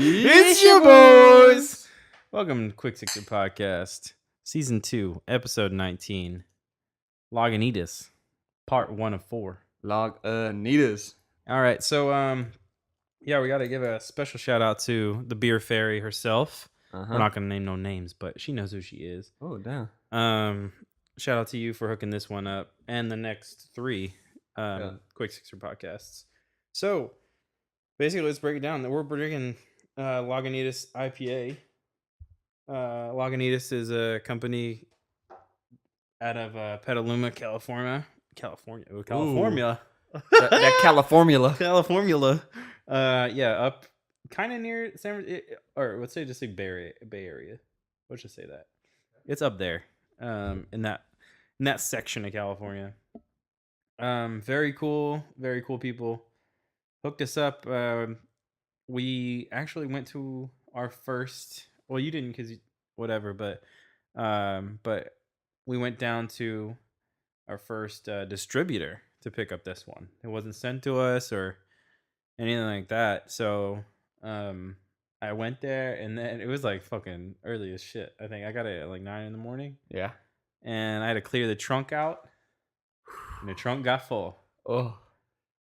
It's your boys. Welcome to Quick Sixer Podcast, Season 2, Episode 19. Lagunitas, Part 1 of 4. Lagunitas. All right, so we got to give a special shout out to the Beer Fairy herself. We're not going to name no names, but she knows who she is. Oh, damn. Shout out to you for hooking this one up and the next 3 Quick Sixer podcasts. So, basically, let's break it down. We're drinking Lagunitas IPA. Lagunitas is a company out of Petaluma, California. California. That California. Up kind of near or let's say just say Bay Area. Let's just say that. It's up there. In that section of California. Very cool people. Hooked us up. We actually went to our first. Well, you didn't because whatever, but we went down to our first distributor to pick up this one. It wasn't sent to us or anything like that. So I went there, and then it was like fucking early as shit. I think I got it at like 9 a.m. Yeah. And I had to clear the trunk out, and the trunk got full. Oh.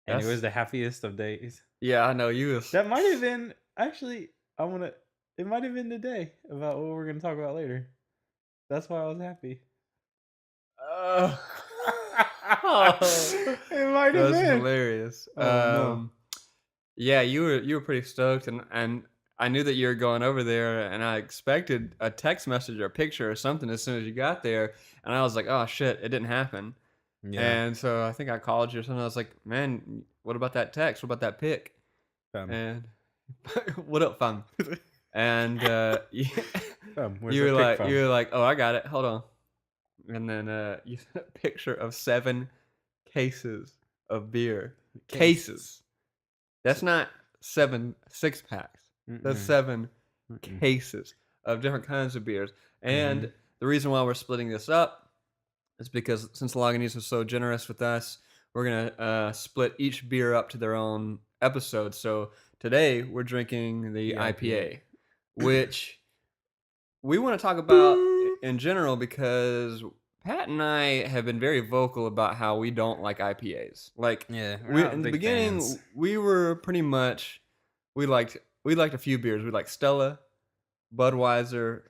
And it was the happiest of days. Yeah, I know you. That might have been actually. It might have been today about what we're gonna talk about later. That's why I was happy. It might have been. That's hilarious. No. Yeah, you were pretty stoked, and I knew that you were going over there, and I expected a text message or a picture or something as soon as you got there, and I was like, oh shit, it didn't happen. Yeah. And so I think I called you or something. I was like, man, what about that text? What about that pic? And what up, fam? And you were like, oh, I got it. Hold on. And then you sent a picture of 7 cases of beer. Cases. That's not 7 6-packs. That's 7 cases of different kinds of beers. And the reason why we're splitting this up is because since Lagunitas was so generous with us, we're going to split each beer up to their own episode. So today we're drinking the IPA, which we want to talk about in general because Pat and I have been very vocal about how we don't like IPAs. Like, in the beginning, fans. We were pretty much, we liked a few beers. We liked Stella, Budweiser.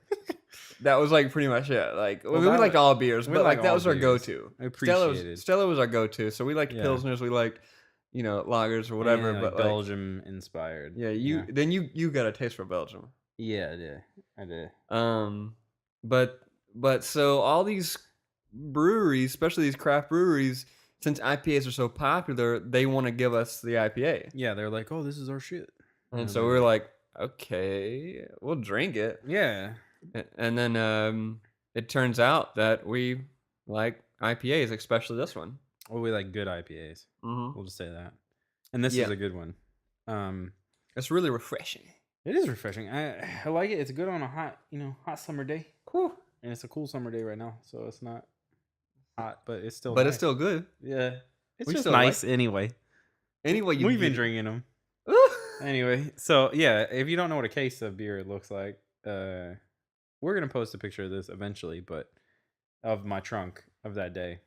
That was like pretty much it. Like, we liked all beers, but like that was our go-to. Stella was our go-to. So we liked Pilsners. We liked, lagers or whatever. Yeah, but Belgium inspired. Yeah, you got a taste for Belgium. Yeah, I did. But so all these breweries, especially these craft breweries, since IPAs are so popular, they want to give us the IPA. Yeah, they're like, oh, this is our shit. And so we're like, okay, we'll drink it. Yeah. And then it turns out that we like IPAs, especially this one. Well, we like good IPAs. Mm-hmm. We'll just say that. And this is a good one. It's really refreshing. It is refreshing. I like it. It's good on a hot summer day. Cool. And it's a cool summer day right now, so it's not hot, but it's still. But nice. It's still good. Yeah, it's just nice anyway. Anyway, we've been drinking them. Anyway, so yeah, if you don't know what a case of beer looks like, we're gonna post a picture of this eventually, but of my trunk of that day,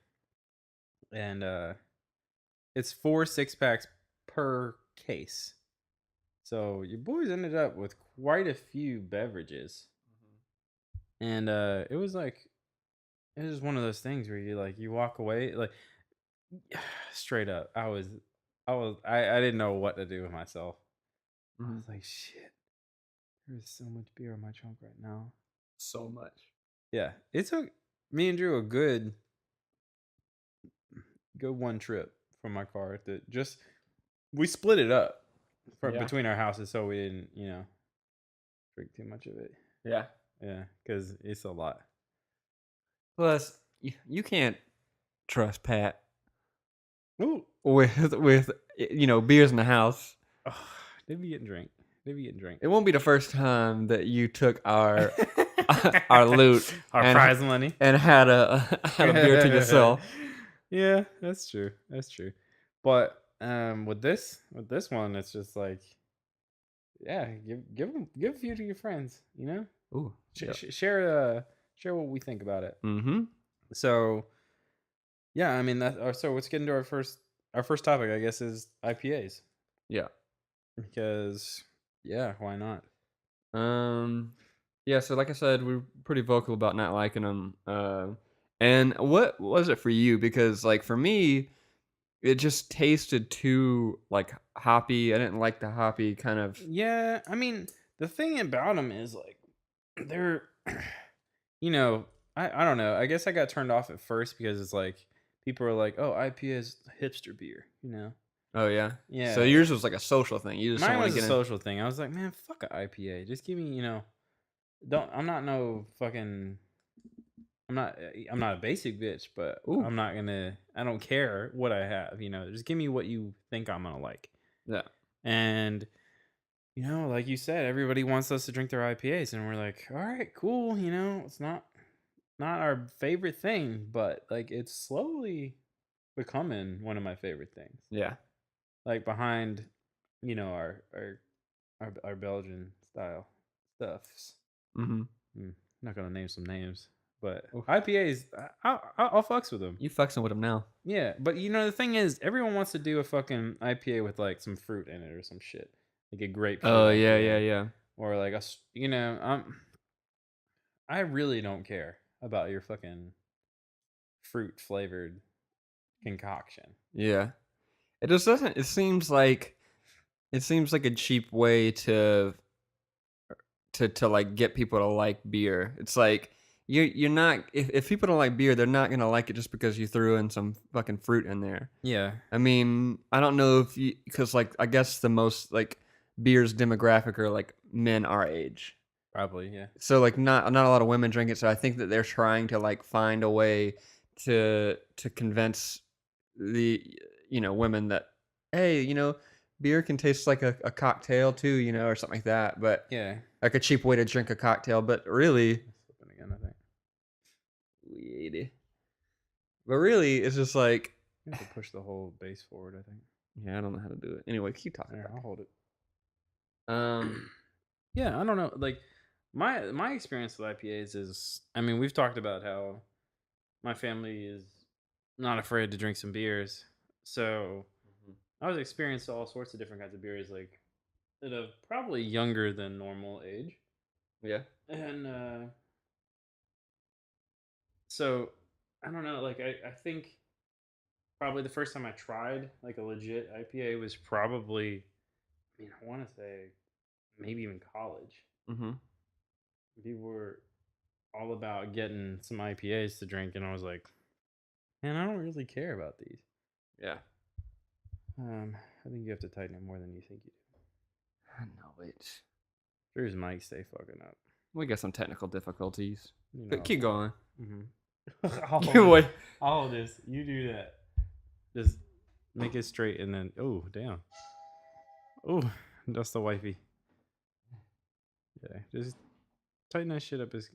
and it's 4 6-packs per case. So your boys ended up with quite a few beverages, and it was just one of those things where you walk away like straight up. I didn't know what to do with myself. I was like, shit, there's so much beer in my trunk right now. So much. Yeah, it took me and Drew a good 1 trip from my car we split it up between our houses so we didn't drink too much of it. Yeah because it's a lot. Plus you can't trust Pat. Ooh. with beers in the house. Oh, they be getting drink. It won't be the first time that you took our our loot, our prize money, and had a beer to yourself. Yeah, that's true. But with this one, it's just like Yeah, give a few to your friends. You know, Ooh. Yep. share what we think about it. Mm-hmm. So yeah, I mean so let's get into our first topic. I guess is IPAs Yeah. because yeah, why not? Um. Yeah. So, like I said, we're pretty vocal about not liking them. And what was it for you? Because, like, for me, it just tasted too like hoppy. I didn't like the hoppy kind of. Yeah, I mean the thing about them is like they're you know I don't know. I guess I got turned off at first because it's like people are like, oh, IPA is hipster beer. You know? Oh yeah. So Yeah. yours was like a social thing. You just don't Mine want to was a get in. social thing. I was like, man, fuck a IPA. Just give me, don't. I'm not no fucking. I'm not a basic bitch, but Ooh. I'm not gonna. I don't care what I have. Just give me what you think I'm gonna like. Yeah. And like you said, everybody wants us to drink their IPAs, and we're like, all right, cool. It's not our favorite thing, but like it's slowly becoming one of my favorite things. Yeah. Like behind, our Belgian style stuffs. Mm-hmm. Not gonna name some names, but Oof. IPAs, I'll fucks with them. You fucking with them now. Yeah, but the thing is, everyone wants to do a fucking IPA with like some fruit in it or some shit, like a grapefruit Oh yeah, yeah, IPA, yeah. or like I really don't care about your fucking fruit flavored concoction. Yeah. It just doesn't. It seems like a cheap way to like get people to like beer. It's like you're not if people don't like beer, they're not gonna like it just because you threw in some fucking fruit in there. Yeah, I mean, I don't know if you because like I guess the most like beer's demographic are like men our age. probably. Yeah, So like not a lot of women drink it. So I think that they're trying to like find a way to convince the women that hey beer can taste like a cocktail too or something like that. But yeah. like a cheap way to drink a cocktail. But really, Slipping again, I think. weed. But really, it's just like You have to push the whole base forward. I think. yeah, I don't know how to do it. Anyway, keep talking There, about I'll hold it. it. Yeah, I don't know. Like my experience with IPAs is, I mean, we've talked about how my family is not afraid to drink some beers. So I was experienced all sorts of different kinds of beers, like at a probably younger than normal age, Yeah. and so I don't know. Like I think probably the first time I tried like a legit IPA was probably, I mean, I want to say maybe even college. Mm-hmm. People were all about getting some IPAs to drink, and I was like, man, I don't really care about these. Yeah. I think you have to tighten it more than you think you do. I know it. Drew's mic stay fucking up. We got some technical difficulties, You but know. keep going. Mm-hmm. Wait. I'll hold this. You do that. Just make it straight, and then damn. Oh, that's the wifey. Yeah, just tighten that shit up as.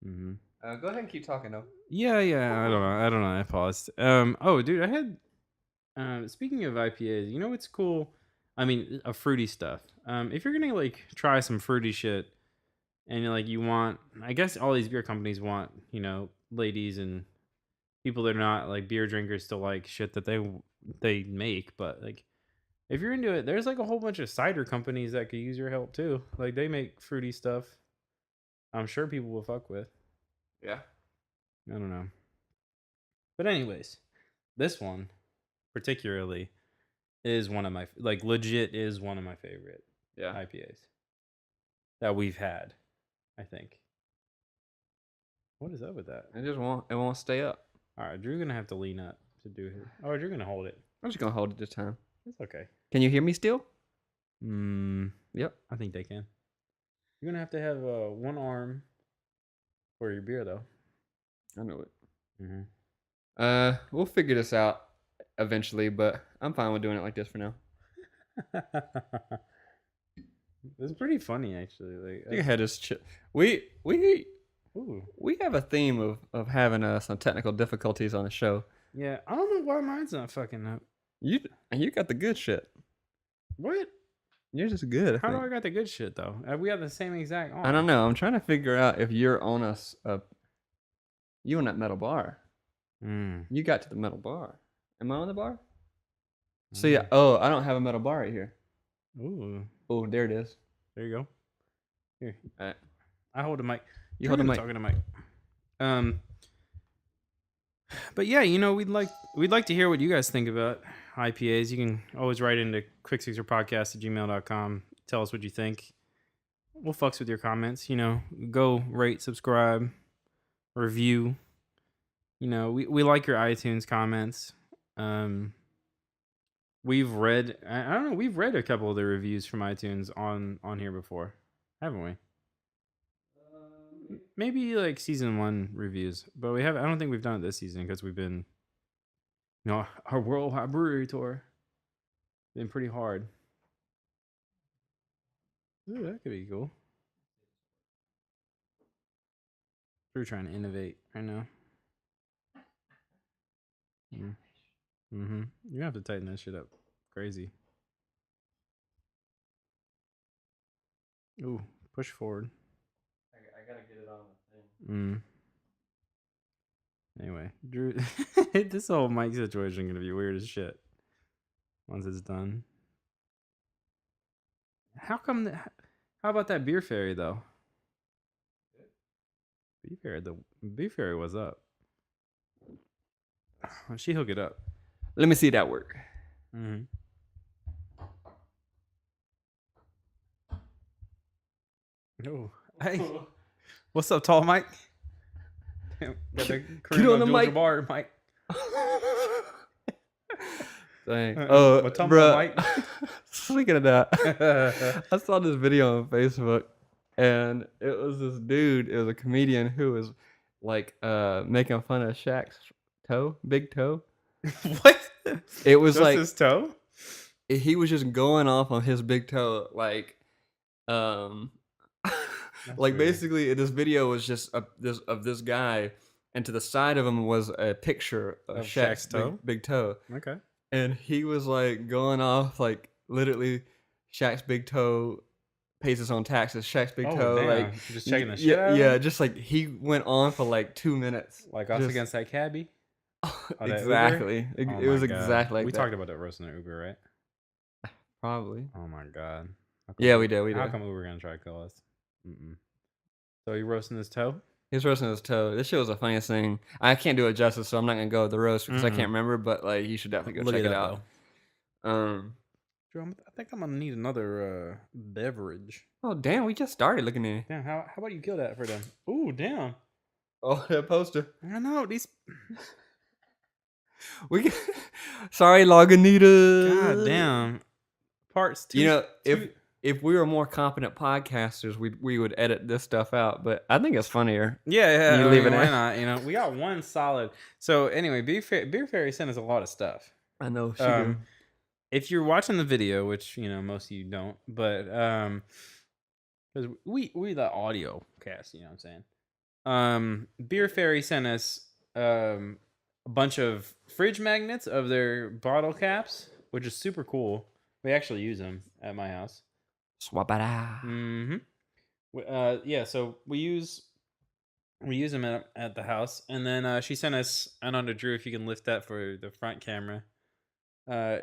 Mm-hmm. Go ahead and keep talking though. Yeah. I don't know. I paused. Oh, dude, I had. Speaking of IPAs, what's cool? I mean, fruity stuff. If you're gonna like try some fruity shit, and you want, I guess all these beer companies want, ladies and people that are not like beer drinkers to like shit that they make. But like, if you're into it, there's like a whole bunch of cider companies that could use your help too. Like they make fruity stuff. I'm sure people will fuck with. Yeah. I don't know. But anyways, this one particularly is one of my legit is one of my favorite Yeah. IPAs that we've had, I think. What is up with that? It won't stay up. All right, Drew's gonna have to lean up to do it. Oh, Drew's gonna hold it. I'm just gonna hold it this time. It's okay. Can you hear me still? Yep. I think they can. You're gonna have to have one arm for your beer though. I know it. Mm-hmm. We'll figure this out eventually, but I'm fine with doing it like this for now. It's pretty funny actually. Like, I think I had this. We have a theme of having some technical difficulties on the show. yeah, I don't know why mine's not fucking up. And you got the good shit. What? You're just good, I How do think. I got the good shit though? We got the same exact arm. I don't know. I'm trying to figure out if you're on you on that metal bar. Mm. You got to the metal bar. Am I on the bar? See, Mm. I don't have a metal bar right here. Ooh. Oh, there it is. There you go. Here. All right. I hold the mic. You hold the mic. Talking to mic. But yeah, we'd like to hear what you guys think about IPAs. You can always write into quicksixerpodcast@gmail.com. Tell us what you think. We'll fucks with your comments. Go rate, subscribe, review. We like your iTunes comments. We've read, I don't know, we've read a couple of the reviews from iTunes on here before, haven't we? Maybe like season 1 reviews, but I don't think we've done it this season because we've been, our worldwide brewery tour been pretty hard. Ooh, that could be cool. We're trying to innovate right now. Mm-hmm. You have to tighten that shit up. Crazy. Ooh, push forward. I gotta get it on the thing. Anyway, Drew, this whole mic situation gonna be weird as shit once it's done. How about that beer fairy though? The beer fairy was up. Why she hook it up? Let me see that work. Mm-hmm. Oh, hey, what's up, tall Mike? Got the Get on the mic. Bar, Mike. Dang. Bro. Mike. Speaking of that, I saw this video on Facebook, and it was this dude. It was a comedian who was like making fun of Shaq's big toe. What? It was just like his toe. He was just going off on his big toe, like like weird. Basically this video was just of this guy, and to the side of him was a picture of Shaq's toe? Big toe. Okay. And he was like going off, like literally Shaq's big toe pays his own taxes. Shaq's big toe, damn. like just checking the shit out. Yeah, just like he went on for like 2 minutes, like us against that cabbie. Exactly. It was exactly like we that. talked about that roasting at Uber, right? Probably. Oh my god. Yeah, we did. How come Uber gonna try to kill us? So you roasting his toe? He's roasting his toe. This shit was the funniest thing. I can't do it justice, so I'm not gonna go with the roast because I can't remember. But like, you should definitely go check it out. Drew, I think I'm gonna need another beverage. Oh damn, we just started looking at it. Damn, how about you kill that for them? Ooh, damn. Oh, that poster. I know these. Sorry, Lagunitas. God damn. Parts two. If we were more competent podcasters, we would edit this stuff out. But I think it's funnier. Yeah. You leave it in. Why not? We got one solid. So anyway, Beer Fairy sent us a lot of stuff. I know she do. If you're watching the video, which most of you don't, but because we the audio cast, you know what I'm saying. Beer Fairy sent us a bunch of fridge magnets of their bottle caps, which is super cool. We actually use them at my house. Swabada. Yeah, so we use them at the house, and then she sent us. I don't know, Drew, if you can lift that for the front camera.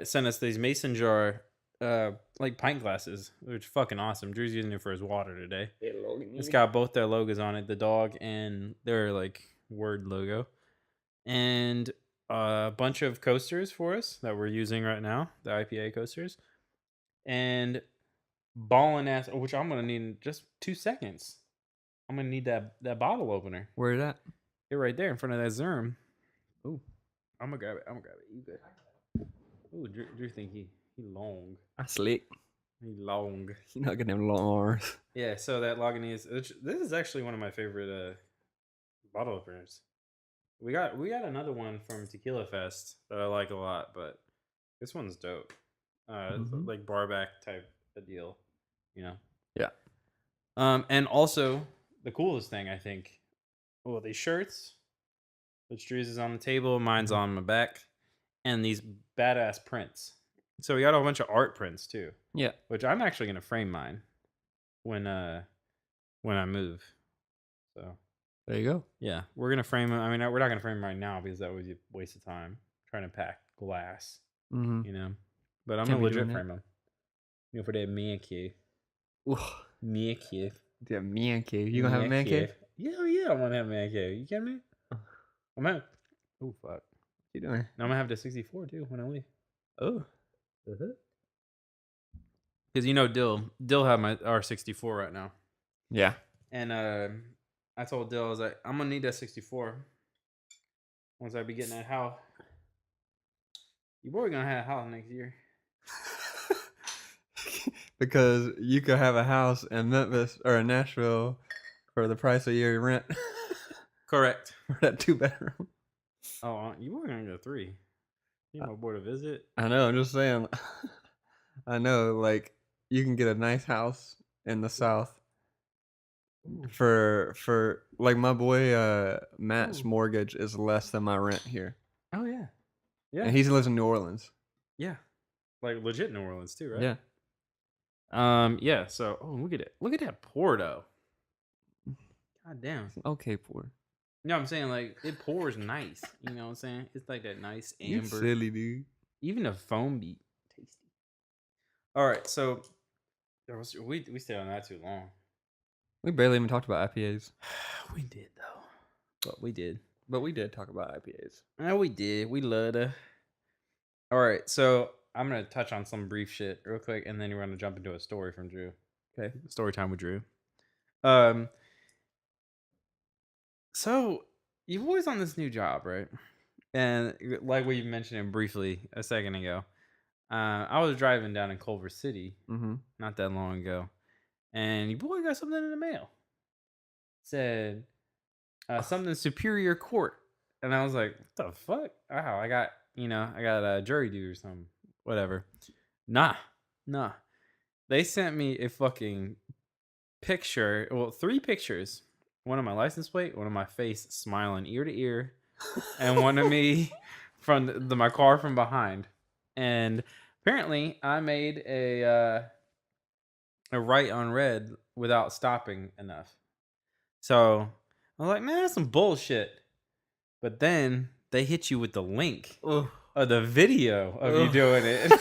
Sent us these mason jar, like pint glasses, which are fucking awesome. Drew's using it for his water today. It's got both their logos on it, the dog and their like word logo, and a bunch of coasters for us that we're using right now, the IPA coasters, and ballin' ass, which I'm gonna need in just 2 seconds. I'm gonna need that bottle opener. Where is that? It right there in front of that Zerm. Ooh, I'm gonna grab it. You good? Ooh, Drew think he long. I slick. He long. You not getting them long arms. Yeah, so that Lagunitas. This is actually one of my favorite bottle openers. We got another one from Tequila Fest that I like a lot, but this one's dope. Like barback type of deal, Yeah. And also the coolest thing I think, these shirts, which Drew's is on the table, mine's on my back, and these badass prints. So we got a whole bunch of art prints too, Yeah. which I'm actually gonna frame mine when I move. So There you go. yeah, we're gonna frame them. I mean, we're not gonna frame them right now because that would be a waste of time trying to pack glass, Mm-hmm. you know. But I'm Can't gonna be doing legit that. frame them. You know, for that man cave. Ooh, Man cave. the man cave. You gonna have a man cave? Yeah, yeah, I want to have a man cave. You kidding me? I'm gonna. Oh fuck. What you doing? Now I'm gonna have the 64 too when I leave. Oh. Because you know, Dill have my R64 right now, Yeah. and I told Dill I was like, I'm gonna need that 64 once I be getting that house. You boy gonna have a house next year. Because you could have a house in Memphis or in Nashville for the price of your rent Correct. for that 2-bedroom. Oh, you boy gonna get 3. You my boy to visit. I know. I'm just saying. I know. Like you can get a nice house in the South for like my boy Matt's Ooh. mortgage is less than my rent here, Oh yeah, yeah, and he lives in New Orleans. yeah. Like legit New Orleans too, right? Yeah. Yeah. So, look at it. Look at that pour though. God damn. Okay, poor. No, I'm saying like it pours nice. You know what I'm saying? It's like that nice You amber. silly dude. Even the foam be tasty. All right, so we stayed on that too long. We barely even talked about IPAs, We did though, but we did. but we did talk about IPAs. No, we did. We loved it. All right, so I'm gonna touch on some brief shit real quick, and then we're gonna jump into a story from Drew. Okay, story time with Drew. So you've always on this new job, right? And like we mentioned it briefly a second ago, I was driving down in Culver City Mm-hmm. not that long ago, and your boy got something in the mail. Said something Superior Court, and I was like, "What the fuck? Wow, I got a jury duty or something, whatever." Nah. They sent me a fucking picture. Well, 3 pictures. One of my license plate, one of my face smiling ear to ear, and one of me from my car from behind. And apparently, I made a right on red without stopping enough. So I was like, man, that's some bullshit. But then they hit you with the link Oh. of the video of you doing it.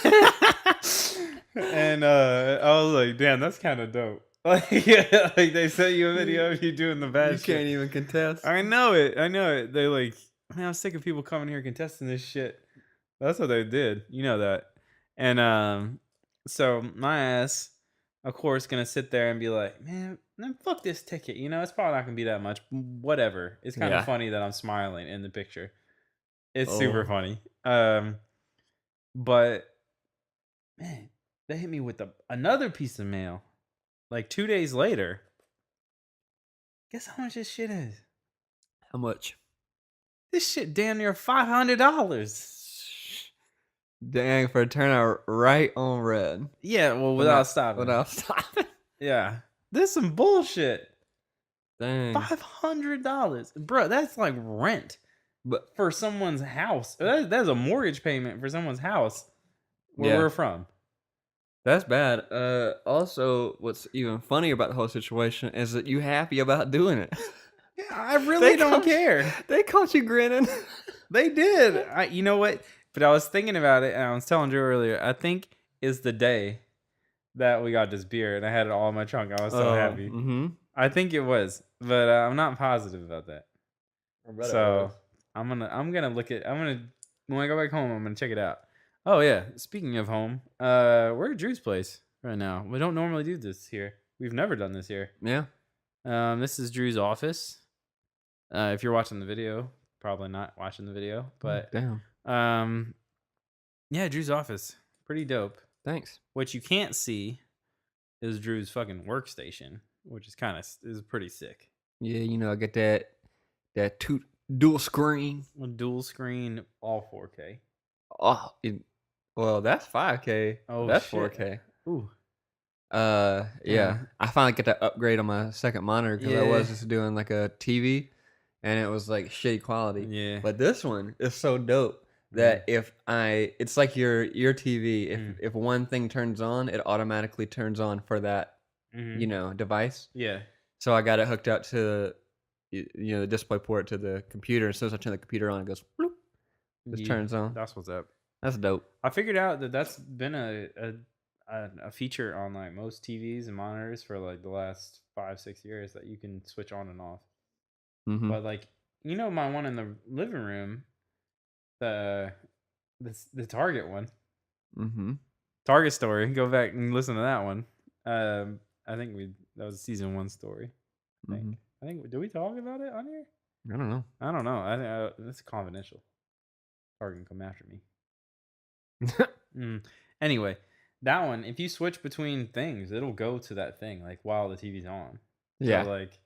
And I was like, damn, that's kind of dope. Like they sent you a video of you doing the bad You shit. can't even contest. I know it. They like, man, I'm sick of people coming here contesting this shit. That's what they did. You know that. And so my ass, of course, gonna sit there and be like, man, fuck this ticket. You know, it's probably not gonna be that much. Whatever. It's kind of funny that I'm smiling in the picture. It's super funny. But man, they hit me with another piece of mail like 2 days later. Guess how much this shit is? How much? This shit damn near $500. Dang, for a turnout right on red. Yeah, well, without stopping. Without stopping. Yeah. This is some bullshit. Dang. $500. Bro, that's like rent. But for someone's house. That's a mortgage payment for someone's house where we're from. That's bad. Also, what's even funnier about the whole situation is that you happy about doing it. Yeah, I really don't care. They caught you grinning. They did. You know what? But I was thinking about it, and I was telling Drew earlier, I think is the day that we got this beer, and I had it all in my trunk. I was so happy. Mm-hmm. I think it was, but I'm not positive about that. So I'm gonna look at. When I go back home, I'm gonna check it out. Oh yeah. Speaking of home, we're at Drew's place right now. We don't normally do this here. We've never done this here. Yeah. This is Drew's office. If you're watching the video, probably not watching the video, but damn. Yeah, Drew's office, pretty dope. Thanks. What you can't see is Drew's fucking workstation, which is is pretty sick. Yeah, you know, I get that dual screen. Dual screen, all 4K. Oh, well, that's 5K. Oh, that's shit. 4K. Ooh. Yeah. I finally get that upgrade on my second monitor because I was just doing like a TV, and it was like shitty quality. Yeah. But this one is so dope that it's like your TV. Mm. If one thing turns on, it automatically turns on for that, Mhm. device. Yeah. So I got it hooked up to, the display port to the computer. As soon as I turn the computer on, it goes, bloop, just Yeah. turns on. That's what's up. That's dope. I figured out that that's been a feature on like most TVs and monitors for like the last 5-6 years that you can switch on and off. Mm-hmm. But like my one in the living room, the the Target one, Mm-hmm. Target story. Go back and listen to that one. I think that was a season 1 story. Mm-hmm. I think did we talk about it on here? I don't know. I don't know. I think it's confidential. Target can come after me. Mm. Anyway, that one, if you switch between things, it'll go to that thing like while the TV's on. So Yeah. like,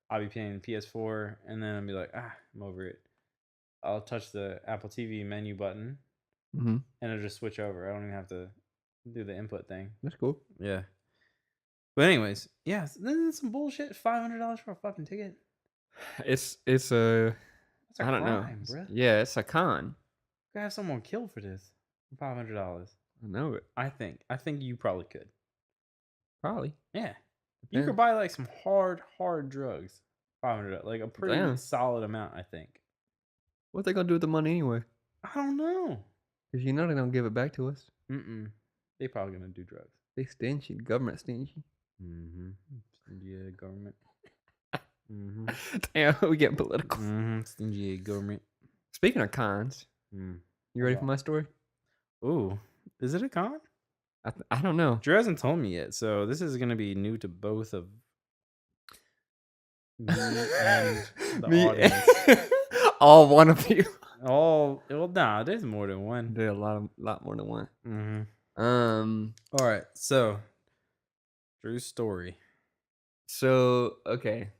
I'll be playing PS4 and then I'll be like, I'm over it. I'll touch the Apple TV menu button Mm-hmm. and it'll just switch over. I don't even have to do the input thing. That's cool. Yeah. But anyways, yeah, this is some bullshit. $500 for a fucking ticket. It's That's a I don't know. crime, bruh. Yeah, it's a con. Could have someone killed for this. $500. I know it. I think you probably could. Probably. Yeah. You Depends. could buy like some hard drugs. 500, like a pretty Damn. solid amount, I think. What they gonna do with the money anyway? I don't know. Because they don't give it back to us. They probably gonna do drugs. They stingy. The government stingy. Stingy government. Damn, we getting political. Stingy government. Speaking of cons, you ready for my story? Ooh, is it a con? I don't know. Drew hasn't told me yet, so this is gonna be new to both of me and the audience. All one of you. Well, nah, there's more than one. There's a lot more than one. All right, so Drew's story. So okay.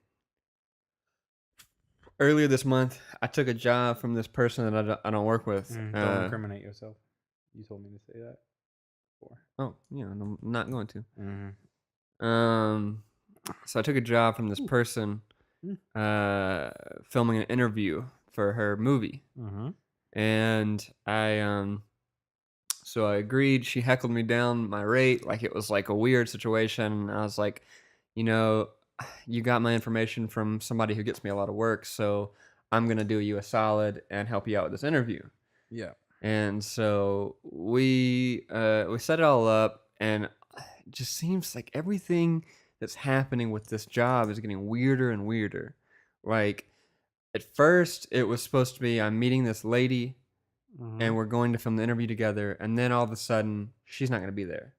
Earlier this month, I took a job from this person that I don't work with. Don't incriminate yourself. You told me to say that before. Oh, yeah, I'm not going to. Mm-hmm. So I took a job from this person, filming an interview for her movie, and so I agreed. She heckled me down my rate like it was like a weird situation. I was like, you got my information from somebody who gets me a lot of work, so I'm gonna do you a solid and help you out with this interview. Yeah. And so we set it all up, and it just seems like everything that's happening with this job is getting weirder and weirder. Like at first, it was supposed to be I'm meeting this lady, and we're going to film the interview together, and then all of a sudden she's not gonna be there.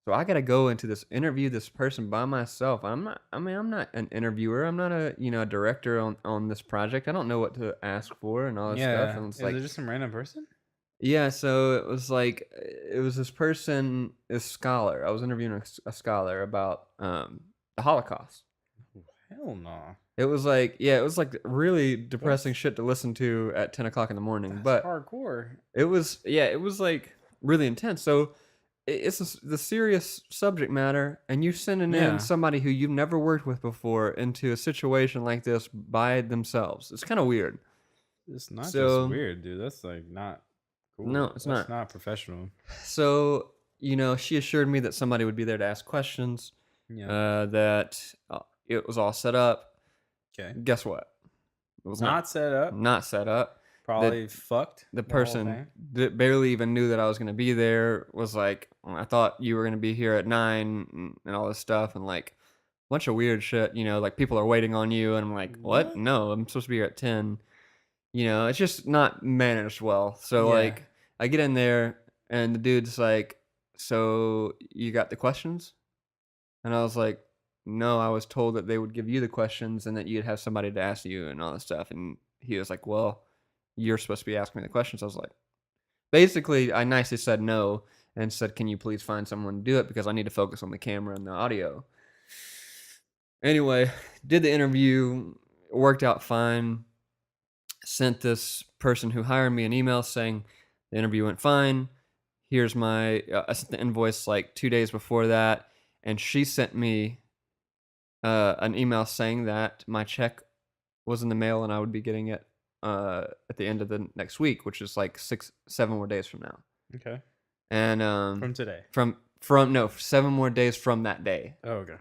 So I gotta go into this interview this person by myself. I'm not an interviewer. I'm not a a director on this project. I don't know what to ask for and all this stuff. And it's is it just some random person? yeah. So it was like this person, this scholar. I was interviewing a scholar about the Holocaust. Hell no. It was like really depressing shit to listen to at 10 o'clock in the morning. That's but hardcore. it was like really intense. So it's the serious subject matter, and you're sending in somebody who you've never worked with before into a situation like this by themselves. It's kind of weird. It's not just weird, dude. That's like not cool. No, it's That's not professional. So, she assured me that somebody would be there to ask questions. Yeah. That it was all set up. Okay. Guess what? It was not set up. Not set up. Probably fucked. The person that barely even knew that I was going to be there was like, I thought you were going to be here at 9 and all this stuff. And like a bunch of weird shit, like people are waiting on you. And I'm like, what? No, I'm supposed to be here at 10. It's just not managed well. So like I get in there and the dude's like, so you got the questions? And I was like, no, I was told that they would give you the questions and that you'd have somebody to ask you and all this stuff. And he was like, well, you're supposed to be asking me the questions. I was like, basically, I nicely said no and said, can you please find someone to do it because I need to focus on the camera and the audio. Anyway, did the interview, worked out fine. Sent this person who hired me an email saying the interview went fine. Here's my, I sent the invoice like 2 days before that. And she sent me an email saying that my check was in the mail and I would be getting it at the end of the next week, which is like 7 more days from now. Okay. And From today. from no 7 more days from that day. Oh, okay.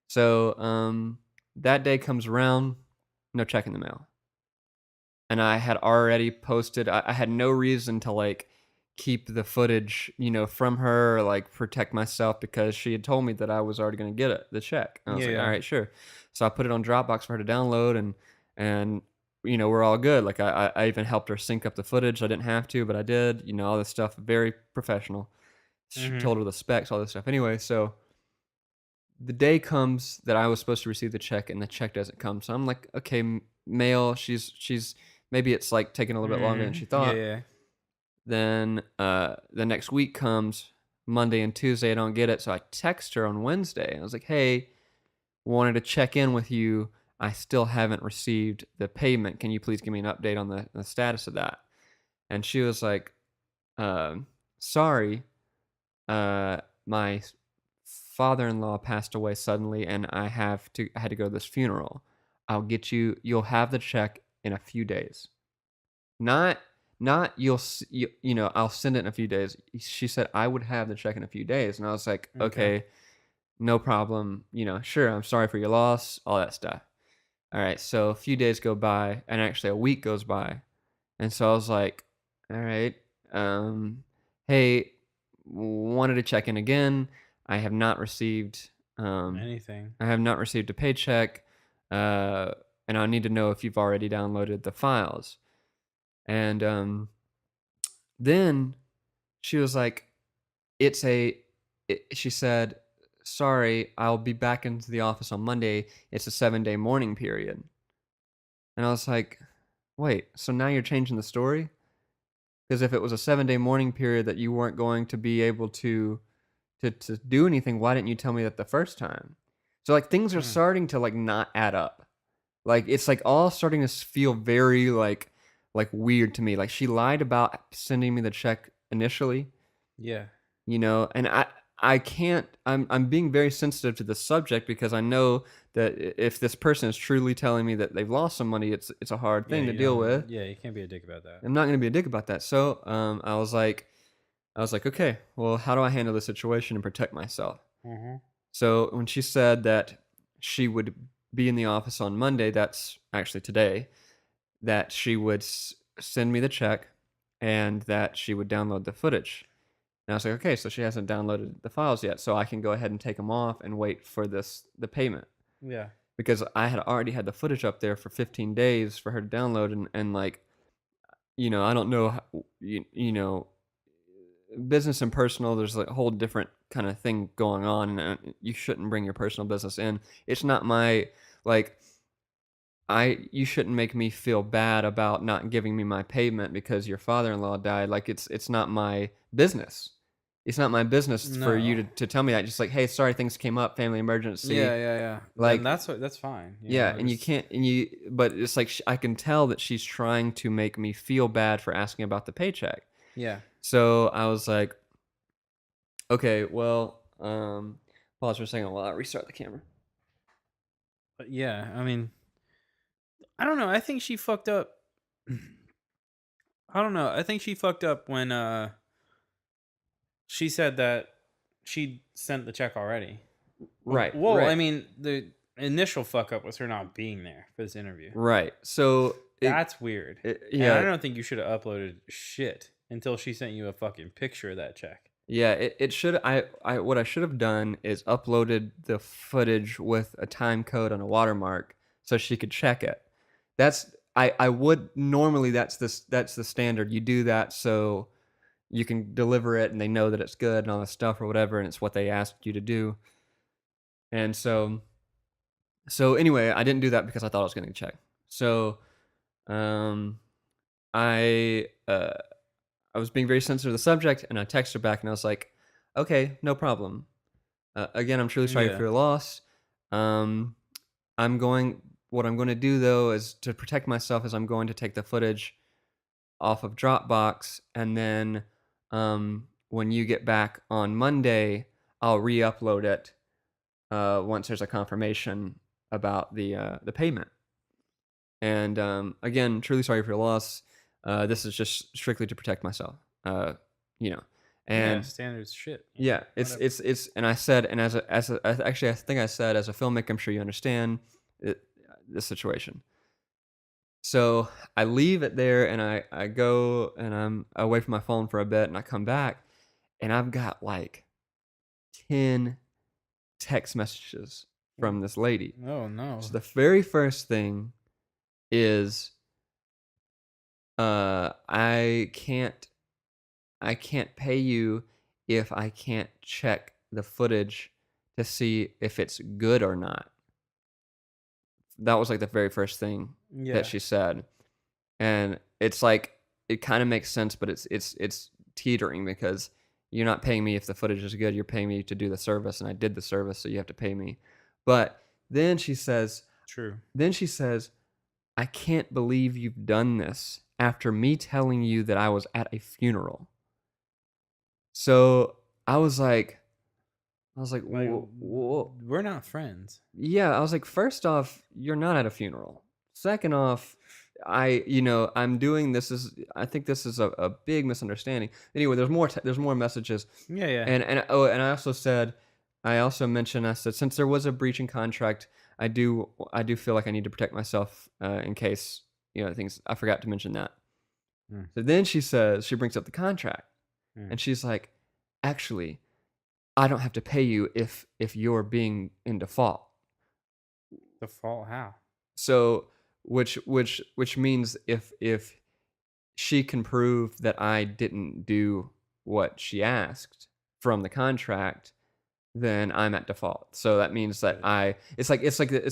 So that day comes around, no check in the mail. And I had already posted. I had no reason to like keep the footage, from her or like protect myself because she had told me that I was already going to get the check. And I was Yeah, like, all yeah. right, sure. So I put it on Dropbox for her to download, and we're all good. Like I even helped her sync up the footage. I didn't have to, but I did. All this stuff, very professional. Mhm. Told her the specs, all this stuff. Anyway, so the day comes that I was supposed to receive the check, and the check doesn't come. So I'm like, okay, mail. She's maybe it's like taking a little bit longer than she Mhm. Yeah, thought. yeah. Then the next week comes, Monday and Tuesday. I don't get it, so I text her on Wednesday. I was like, hey, wanted to check in with you. I still haven't received the payment. Can you please give me an update on the status of that? And she was like, sorry, my father-in-law passed away suddenly, and I had to go to this funeral. You'll have the check in a few days. Not I'll send it in a few days. She said I would have the check in a few days, and I was like, Okay. okay, no problem. Sure, I'm sorry for your loss, all that stuff. All right, so a few days go by, and actually a week goes by, and so I was like, all right, hey, wanted to check in again. I have not received um, Anything. I have not received a paycheck, uh, and I need to know if you've already downloaded the files. And then she was like, she said, sorry, I'll be back into the office on Monday. It's a 7-day mourning period. And I was like, wait, so now you're changing the story? Because if it was a 7-day mourning period that you weren't going to be able to do anything, why didn't you tell me that the first time? So like things are Mm. starting to like not add up. Like it's like all starting to feel very like weird to me. Like she lied about sending me the check initially, Yeah. and I can't. I'm being very sensitive to this subject because I know that if this person is truly telling me that they've lost some money, it's a hard Yeah, thing to you deal don't with. yeah, you can't be a dick about that. I'm not going to be a dick about that. So I was like, okay, well, how do I handle the situation and protect myself? Mhm. So when she said that she would be in the office on Monday, that's actually today, that she would send me the check and that she would download the footage. And I was like, okay, so she hasn't downloaded the files yet, so I can go ahead and take them off and wait for the payment Yeah. because I had already had the footage up there for 15 days for her to download, and like, I don't know, business and personal, there's like a whole different kind of thing going on, and you shouldn't bring your personal business in. It's not my like you shouldn't make me feel bad about not giving me my payment because your father-in-law died. Like it's not my business. It's not my business for you No. to tell me that. Just like, hey, sorry, things came up, family emergency. Yeah, yeah, yeah. Then Like, that's fine. yeah, and you Just can't, but it's like I can tell that she's trying to make me feel bad for asking about the paycheck. yeah. So I was like, okay, well, pause for a second while I restart the camera. But yeah, I mean, I don't know. I think she fucked up. I don't know. I think she fucked up when she said that she sent the check already. Right, Well, I right, mean, the initial fuck up was her not being there for this interview. right. So That's weird. And I yeah, don't think you should have uploaded shit until she sent you a fucking picture of that check. yeah, it should. What I should have done is uploaded the footage with a time code and a watermark so she could check it. I would normally that's the standard. You do that so you can deliver it and they know that it's good and all this stuff or whatever, and it's what they asked you to do. And so anyway, I didn't do that because I thought I was getting a check. So um, I I was being very sensitive to the subject, and I texted her back and I was like, okay, no problem. Again, I'm truly sorry for Yeah. your loss. Um, what I'm going to do though is to protect myself is I'm going to take the footage off of Dropbox, and then when you get back on Monday, I'll re-upload it once there's a confirmation about the payment. And again, truly sorry for your loss. This is just strictly to protect myself. Uh, you know, Yeah, and standards shit. Yeah, yeah, whatever. and I said, and actually, I think I said, as a filmmaker, I'm sure you understand it, this situation. So I leave it there, and I go, and I'm away from my phone for a bit, and I come back, and I've got like 10 text messages from this lady. Oh no. So the very first thing is, I can't pay you if I can't check the footage to see if it's good or not. That was like the very first thing that Yeah. she said. And it's like it kind of makes sense, but it's teetering because you're not paying me if the footage is good. You're paying me to do the service, and I did the service, so you have to pay me. But then she says, True. then she says, I can't believe you've done this after me telling you that I was at a funeral. So I was like, Like, whoa. we're not friends. Yeah, I was like, first off, you're not at a funeral. Second off, I'm doing this is I think this is a big misunderstanding. Anyway, there's more messages, Yeah, yeah. and I also mentioned, I said, since there was a breach in contract, I do feel like I need to protect myself in case things. I forgot to mention that. Mm, So then she brings up the contract, mm. and she's like, actually, I don't have to pay you if you're being in default. The fault how? So which means if she can prove that I didn't do what she asked from the contract, then I'm at default. So that means that But it's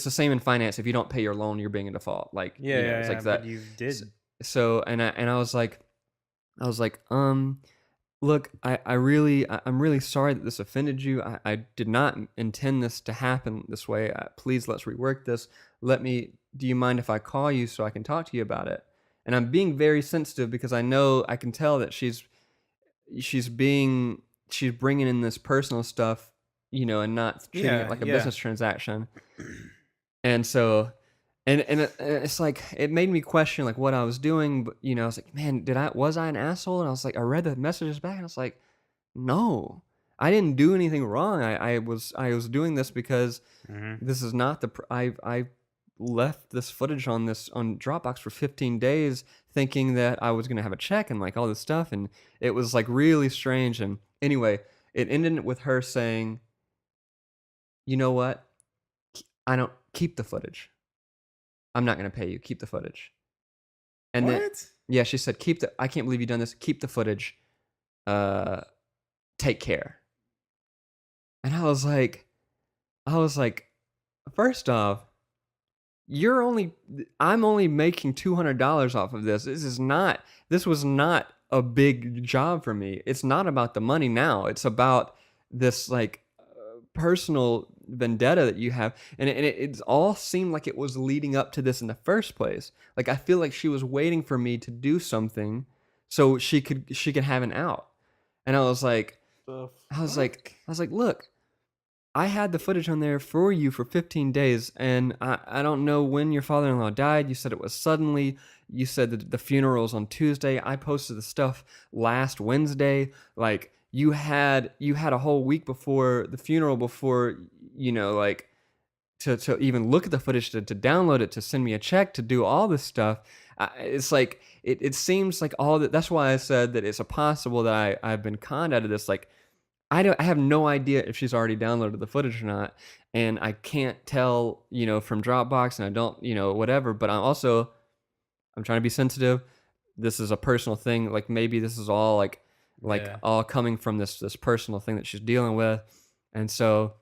the same in finance. If you don't pay your loan, you're being in default. Like, yeah, yeah, it's like yeah. But that. you S- did. So and I was like, look, I'm really sorry that this offended you. I did not intend this to happen this way. Please, let's rework this. Do you mind if I call you so I can talk to you about it? And I'm being very sensitive because I can tell that she's being, she's bringing in this personal stuff, and not treating it Yeah, like a yeah. business transaction. And so, it's like it made me question like what I was doing. But I was like, man, was I an asshole? And I was like, I read the messages back, and I was like, no, I didn't do anything wrong. I was doing this because Hmm. this is not I left this footage on Dropbox for 15 days, thinking that I was gonna have a check and like all this stuff, and it was like really strange. And anyway, it ended with her saying, you know what? I don't keep the footage. I'm not gonna pay you. Keep the footage. And then, What? yeah, she said, "Keep the. I can't believe you've done this. Keep the footage. Uh, take care." And I was like, first off, I'm only making $200 off of this. This was not a big job for me. It's not about the money now. It's about this like personal vendetta that you have, and it all seemed like it was leading up to this in the first place. Like I feel like she was waiting for me to do something so she could have an out. And The I was like, fuck? look, I had the footage on there for you for 15 days, and I don't know when your father-in-law died. You said it was suddenly. You said that the funeral's on Tuesday. I posted the stuff last Wednesday. Like you had a whole week before the funeral before like to even look at the footage, to download it, to send me a check, to do all this stuff. It's like it seems like all that. That's why I said that it's a possible that I've been conned out of this. Like I have no idea if she's already downloaded the footage or not, and I can't tell, from Dropbox, and I don't, whatever. But I'm trying to be sensitive. This is a personal thing. Like maybe this is all like Yeah. all coming from this personal thing that she's dealing with, and so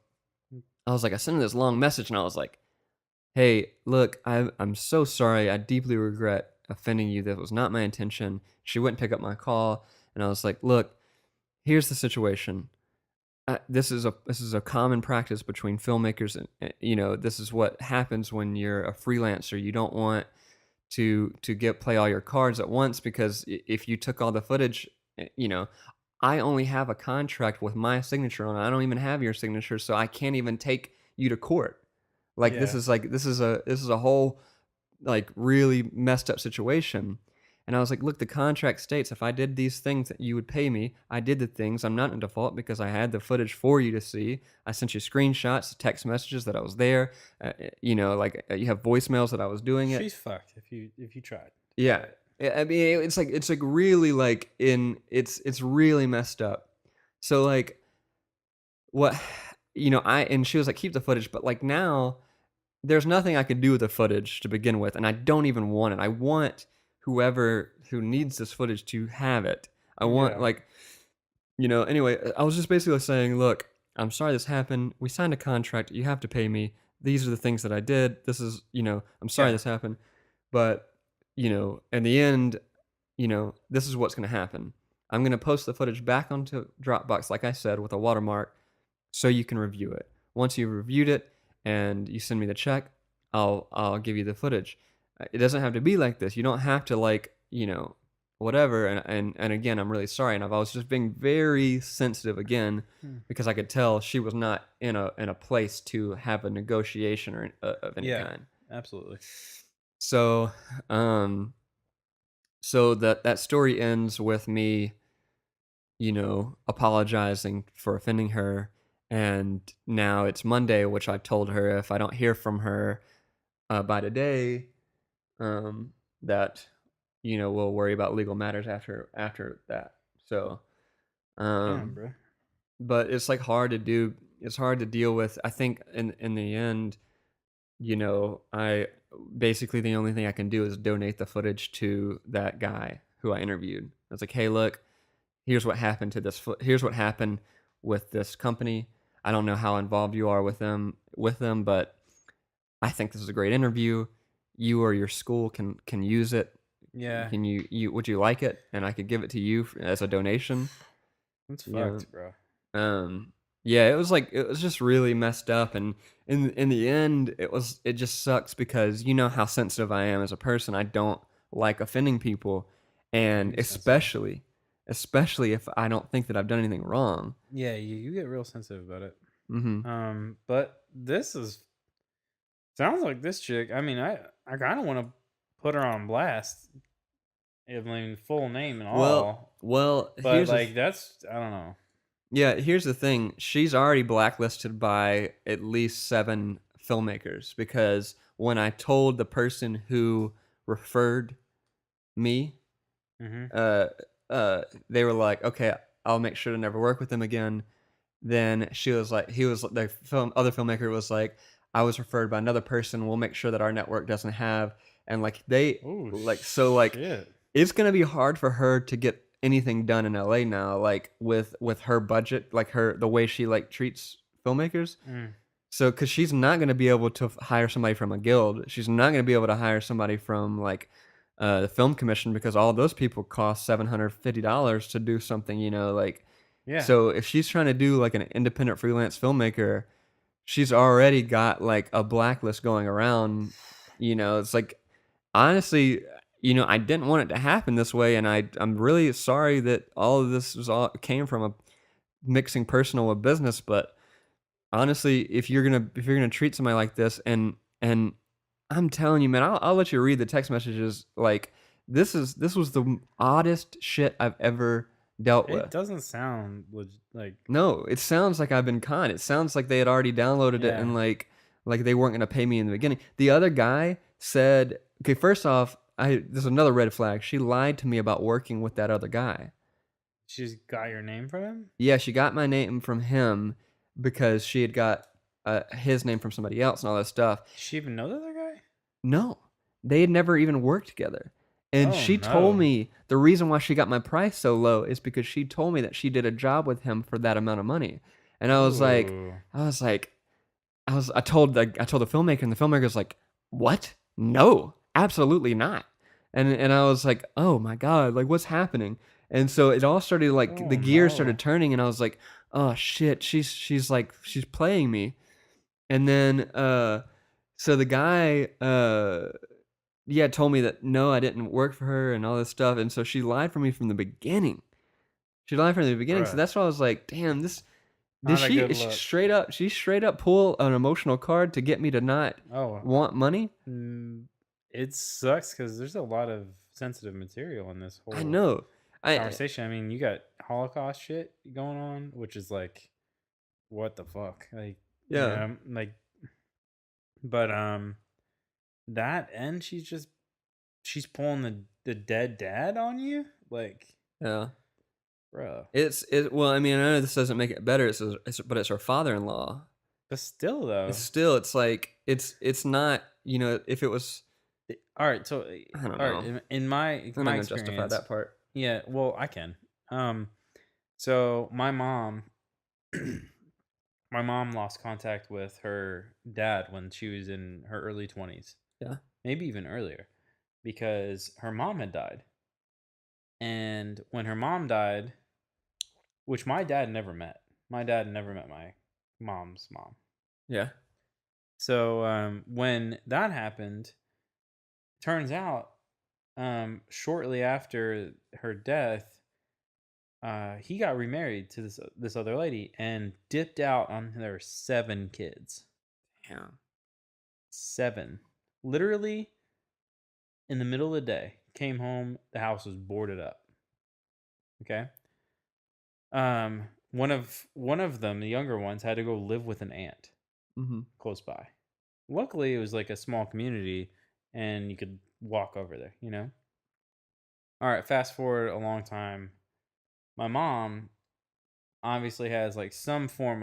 I was like, I sent her this long message, and I was like, hey, look, I'm so sorry. I deeply regret offending you. That was not my intention. She wouldn't pick up my call, and I was like, look, here's the situation. This is a common practice between filmmakers, and this is what happens when you're a freelancer. You don't want to get play all your cards at once, because if you took all the footage, I only have a contract with my signature on it. I don't even have your signature, so I can't even take you to court. Like Yeah. this is a whole like really messed up situation. And I was like, look, the contract states if I did these things that you would pay me. I did the things. I'm not in default because I had the footage for you to see. I sent you screenshots, text messages that I was there. You have voicemails that I was doing it. She's fucked if you tried. Yeah. I mean, it's like really like it's really messed up. So like what and she was like, keep the footage, but like now there's nothing I could do with the footage to begin with, and I don't even want it. I want whoever who needs this footage to have it. I want Yeah. anyway, I was just basically saying, look, I'm sorry this happened. We signed a contract. You have to pay me. These are the things that I did. This is, I'm sorry Yeah. this happened. But, in the end, this is what's going to happen. I'm going to post the footage back onto Dropbox, like I said, with a watermark so you can review it. Once you've reviewed it and you send me the check, I'll give you the footage. It doesn't have to be like this. You don't have to whatever. And again, I'm really sorry. And I was just being very sensitive again because I could tell she was not in a place to have a negotiation or of any kind. Absolutely. So, so that story ends with me, apologizing for offending her. And now it's Monday, which I told her if I don't hear from her by today, that we'll worry about legal matters after that. So, Damn, bro. but it's like hard to do. It's hard to deal with. I think in the end, I basically the only thing I can do is donate the footage to that guy who I interviewed. I was like, hey, look, here's what happened to this. Here's what happened with this company. I don't know how involved you are with them, but I think this is a great interview. You or your school can use it. Yeah. Can you would you like it? And I could give it to you as a donation. That's Yeah. fucked, bro. Yeah, it was just really messed up, and in the end, it just sucks because you know how sensitive I am as a person. I don't like offending people, and You're sensitive. especially if I don't think that I've done anything wrong. Yeah, you get real sensitive about it. Mm-hmm. But this sounds like this chick. I mean, I kind of want to put her on blast. I mean, full name and all. Well, But like, that's I don't know. yeah, here's the thing. She's already blacklisted by at least 7 filmmakers because when I told the person who referred me, Mm-hmm. they were like, "Okay, I'll make sure to never work with them again." Then she was like, other filmmaker was like, "I was referred by another person. We'll make sure that our network doesn't have." And like Oh, shit. it's gonna be hard for her to get anything done in LA now, like with her budget, like the way she like treats filmmakers. Mm. So, because she's not gonna be able to hire somebody from a guild, she's not gonna be able to hire somebody from like the film commission because all those people cost $750 to do something, like. Yeah. So if she's trying to do like an independent freelance filmmaker, she's already got like a blacklist going around. It's like honestly, I didn't want it to happen this way, and I'm really sorry that all of this came from a mixing personal with business. But honestly, if you're gonna treat somebody like this, and I'm telling you, man, I'll let you read the text messages. Like this was the oddest shit I've ever dealt with. It doesn't sound like. No, it sounds like I've been conned. It sounds like they had already downloaded it and like they weren't gonna pay me in the beginning. The other guy said, okay, first off, there's another red flag. She lied to me about working with that other guy. She's got your name from him? Yeah, she got my name from him because she had got his name from somebody else and all that stuff. Does she even know the other guy? No, they had never even worked together. And she told me the reason why she got my price so low is because she told me that she did a job with him for that amount of money. And I was like, Ooh. I told the filmmaker, and the filmmaker was like, "What? No, absolutely not." And I was like, "Oh my god, like what's happening?" And so it all started like the gears started turning, and I was like, "Oh shit, she's playing me." And then so the guy told me that no, I didn't work for her and all this stuff, and so she lied for me from the beginning. So Bruh. that's why I was like, damn, this Not a good she look. straight up pull an emotional card to get me to not Oh, want money? it sucks because there's a lot of sensitive material in this I whole know. I conversation. I mean, you got Holocaust shit going on, which is like, what the fuck? Like, yeah. like, but that and she's pulling the dead dad on you, like, Yeah. bro. Well, I mean, I know this doesn't make it better. But it's her father-in-law. But still, It's though, still, it's like it's not. If it was, all right. So, I don't all right, know. in my I'm not my gonna justify experience, that part. yeah. Well, I can. Um, so my mom, my mom lost contact with her dad when she was in her early 20s, Yeah. maybe even earlier, because her mom had died. And when her mom died, which my dad never met, my dad never met my mom's mom. Yeah. So when that happened, turns out shortly after her death, he got remarried to this other lady and dipped out on their 7 kids. Yeah. 7, literally in the middle of the day. Came home, the house was boarded up. Okay. One of them, the younger ones, had to go live with an aunt Mm-hmm. close by. Luckily, it was like a small community, and you could walk over there. All right, fast forward a long time. My mom obviously has like some form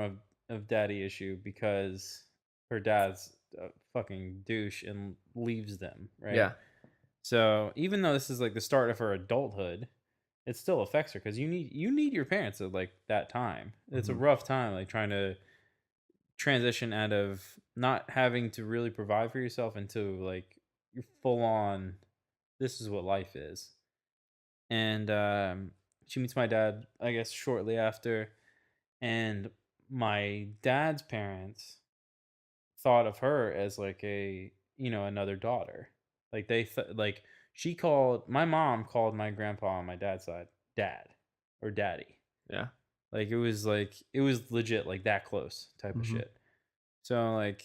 of daddy issue because her dad's a fucking douche and leaves them, right? Yeah. So even though this is like the start of her adulthood, it still affects her because you need your parents at like that time. It's a Mm-hmm. rough time, like trying to transition out of not having to really provide for yourself into like you're full on. This is what life is, and she meets my dad, I guess, shortly after, and my dad's parents thought of her as like a another daughter. Like like she called my mom called my grandpa on my dad's side dad or daddy. Yeah. Like it was legit like that close type of Mm-hmm. shit. So like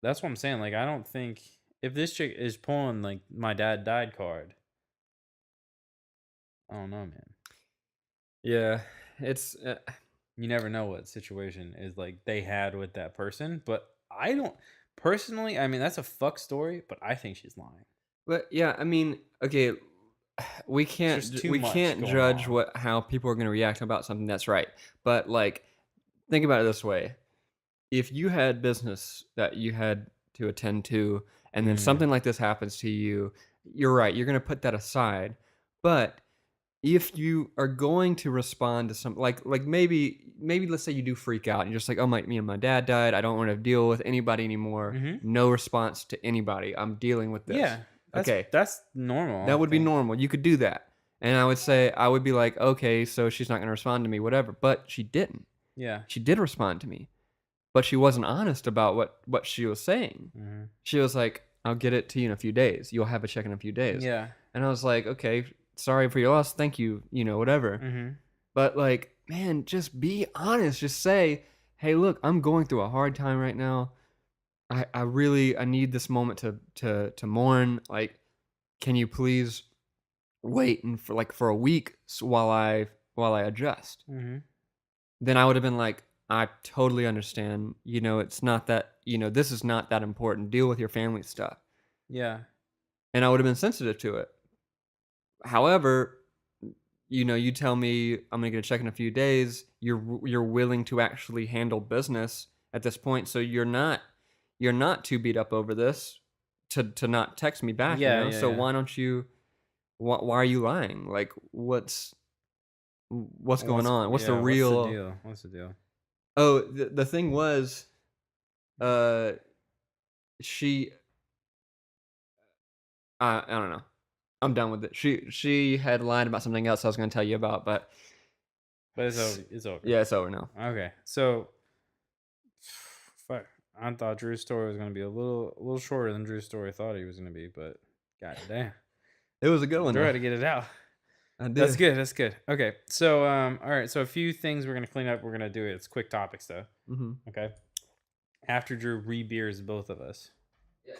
that's what I'm saying. Like I don't think if this chick is pulling like my dad died card, I don't know, man. Yeah. It's You never know what situation is like they had with that person, but I don't personally. I mean, that's a fuck story, but I think she's lying. But yeah, I mean, okay, It's just too we much can't going judge on. how people are going to react about something that's right. But like, think about it this way: if you had business that you had to attend to, and then Mm. something like this happens to you, you're right. You're going to put that aside. But if you are going to respond to something like maybe let's say you do freak out and you're just like, oh, me and my dad died, I don't want to deal with anybody anymore, Mhm. no response to anybody, I'm dealing with this. Yeah, that's Okay, that's normal, I that would be think. normal, you could do that, and I would be like, okay, so she's not going to respond to me, whatever. But she didn't. Yeah. She did respond to me, but she wasn't honest about what she was saying. Mhm. She was like, I'll get it to you in a few days, you'll have a check in a few days. Yeah. And I was like, okay, sorry for your loss, thank you, whatever. Mhm. But like, man, just be honest. Just say, hey, look, I'm going through a hard time right now. I need this moment to mourn. Like, can you please wait and for a week while I adjust? Mhm. Then I would have been like, I totally understand. It's not that, this is not that important. Deal with your family stuff. Yeah. And I would have been sensitive to it. However, you tell me I'm gonna get a check in a few days. You're willing to actually handle business at this point, so you're not too beat up over this to not text me back. Yeah, yeah, So yeah. why don't you? Why are you lying? Like what's going on? What's the What's the real? deal? What's the deal? Oh, the thing was, uh, she. I don't know. I'm done with it. She had lied about something else I was gonna tell you about, but But it's over. It's over. yeah, it's over now. Okay. So fuck. I thought Drew's story was gonna be a little shorter than Drew's story thought he was gonna be, but god damn. It was a good one Drew though. had to get it out. I That's did. good. That's good. Okay. So all right. So a few things we're gonna clean up. We're gonna do it. It's quick topics though. Mm-hmm. Okay. After Drew re-beers both of us. Yeah.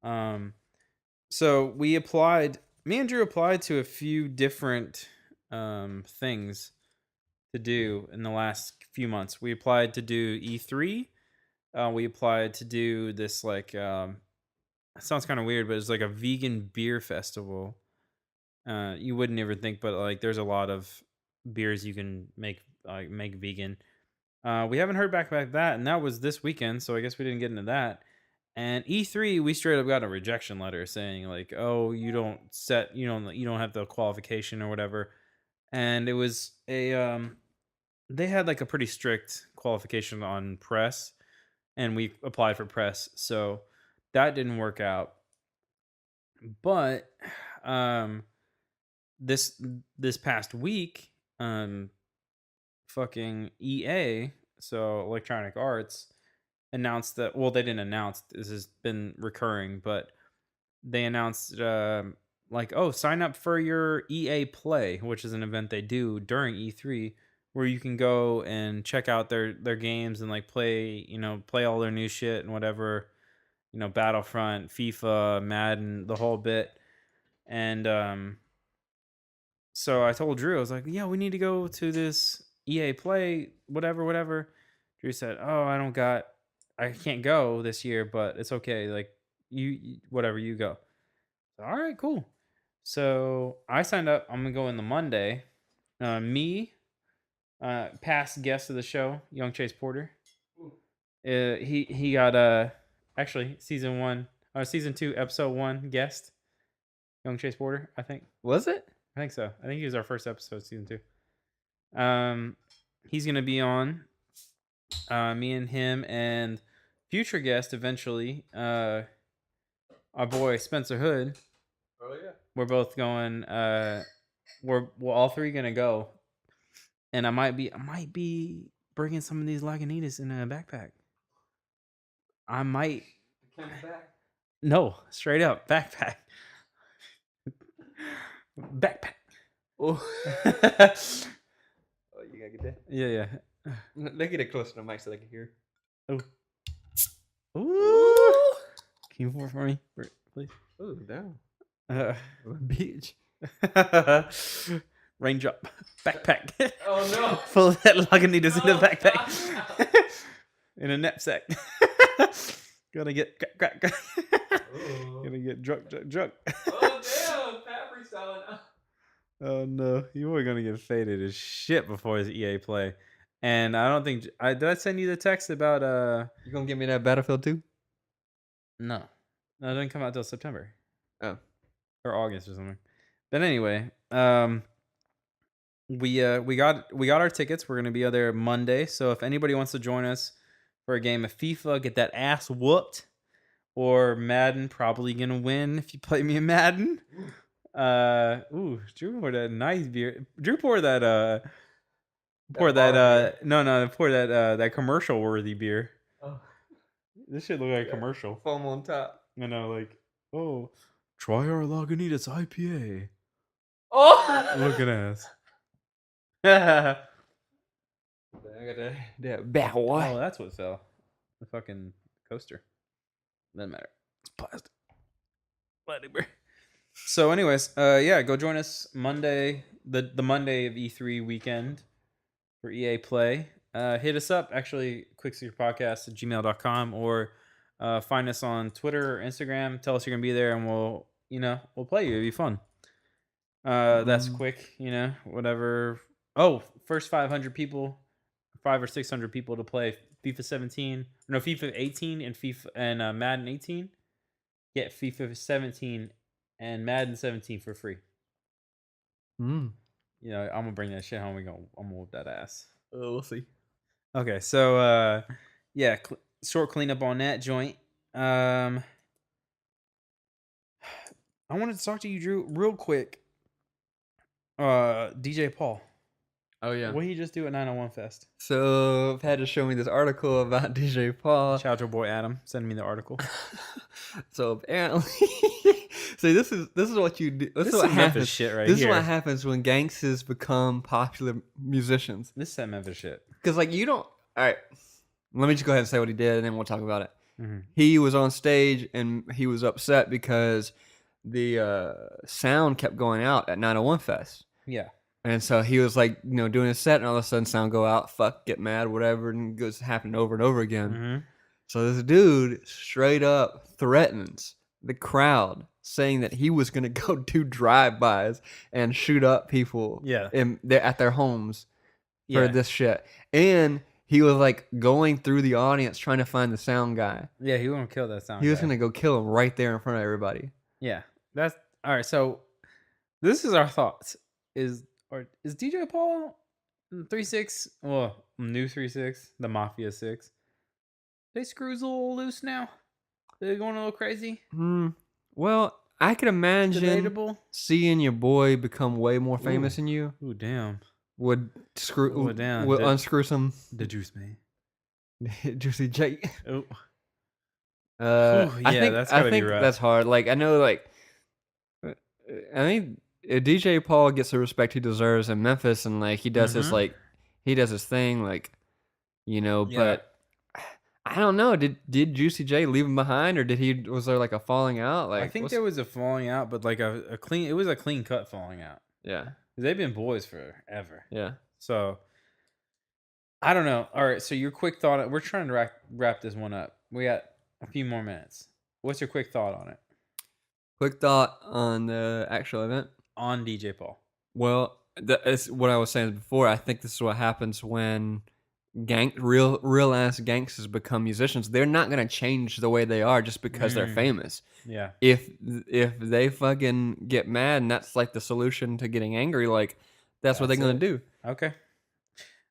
Um So we applied. Me and Drew applied to a few different things to do in the last few months. We applied to do E3. We applied to do this like it sounds kind of weird, but it's like a vegan beer festival. You wouldn't ever think, but like there's a lot of beers you can make vegan. We haven't heard back about that, and that was this weekend, so I guess we didn't get into that. And E3, we straight up got a rejection letter saying like, "Oh, you don't have the qualification or whatever." And it was they had like a pretty strict qualification on press, and we applied for press, so that didn't work out. But um, this past week, fucking EA, so Electronic Arts, announced that. Well, they didn't announce. This has been recurring, but they announced like, oh, sign up for your EA Play, which is an event they do during E3, where you can go and check out their games and like play all their new shit and whatever, Battlefront, FIFA, Madden, the whole bit. And so I told Drew, I was like, yeah, we need to go to this EA Play, whatever, whatever. Drew said, oh, I can't go this year, but it's okay. Like, whatever, you go. All right, cool. So I signed up. I'm gonna go in the Monday. Past guest of the show, Young Chase Porter. He got actually season 2, episode 1 guest. Young Chase Porter, I think. Was it? I think so. I think he was our first episode, season 2. He's gonna be on. Me and him and future guest eventually. Our boy Spencer Hood. Oh yeah. We're both going. We're all three gonna go, and I might be bringing some of these Lagunitas in a backpack. I might. Back. No, straight up backpack. Backpack. Oh. Oh, you gotta get that. Yeah. Look at it closer to the mic so they can hear. Oh. Ooh. Can you pour for me, please? Oh, down. Beach. Raindrop. Backpack. Oh no. Full of that Lagunitas in the backpack. In a knapsack. Gonna get Gonna get drunk. Oh damn, Pat freestyling. Oh no, you were gonna get faded as shit before his EA Play. And I don't think did I send you the text about You gonna give me that Battlefield 2? No. It didn't come out till September. Oh. Or August or something. But anyway, we got our tickets. We're gonna be out there Monday. So if anybody wants to join us for a game of FIFA, get that ass whooped, or Madden, probably gonna win if you play me in Madden. Drew poured that nice beer. Drew poured that pour that commercial worthy beer. Oh. This shit look like a commercial. Foam on top. I know, like, oh, try our Lagunitas IPA. Oh, Look at us. I got that bow. Oh, that's what fell. The fucking coaster. Doesn't matter. It's plastic. Plastic beer. So, anyways, go join us Monday, the Monday of E3 weekend for EA Play. Hit us up, actually, quicksecretpodcast@gmail.com, or find us on Twitter or Instagram. Tell us you're gonna be there, and we'll play you. It'll be fun. That's quick, whatever. Oh, first 500 people, 500 or 600 people to play FIFA 17. No, FIFA 18 and Madden 18. Get FIFA 17 and Madden 17 for free. I'm gonna bring that shit home. I'm gonna whoop that ass. We'll see. Okay, so short cleanup on that joint. I wanted to talk to you, Drew, real quick. DJ Paul. Oh yeah. What did he just do at 901 Fest? So Pat just showed me this article about DJ Paul. Shout out to our boy Adam. Send me the article. So apparently, see, this is what you do. This is what happens. Shit right this here. is what happens when gangsters become popular musicians. This is that Memphis shit. Because like you don't. All right, let me just go ahead and say what he did, and then we'll talk about it. Mm-hmm. He was on stage and he was upset because sound kept going out at 901 Fest. Yeah. And so he was like, doing his set, and all of a sudden sound go out, fuck, get mad, whatever, and it goes happening over and over again. Mm-hmm. So this dude straight up threatens the crowd, saying that he was gonna go do drive-bys and shoot up people at their homes for this shit. And he was like going through the audience trying to find the sound guy. Yeah, he was gonna kill that sound guy. He was gonna go kill him right there in front of everybody. Yeah. That's all right. So this is our thoughts. Is DJ Paul 3-6? Well, new 3-6, the Mafia 6. They screws a little loose now. They're going a little crazy. Well, I could imagine Debatable. seeing your boy become way more famous than you. Ooh, damn. Would unscrew some the juice man. Juicy J. Oh. I think that's gotta be rough. That's hard. Like I know, like I think DJ Paul gets the respect he deserves in Memphis, and like he does his thing, like But I don't know. Did Juicy J leave him behind, or was there like a falling out? Like I think there was a falling out, but like a clean. It was a clean cut falling out. Yeah, they've been boys forever. Yeah. So I don't know. All right. So your quick thought. We're trying to wrap this one up. We got a few more minutes. What's your quick thought on it? Quick thought on the actual event on DJ Paul. Well, that's what I was saying before. I think this is what happens when real ass gangsters become musicians. They're not gonna change the way they are just because they're famous. Yeah. If they fucking get mad and that's like the solution to getting angry, like that's what they're gonna do. Okay.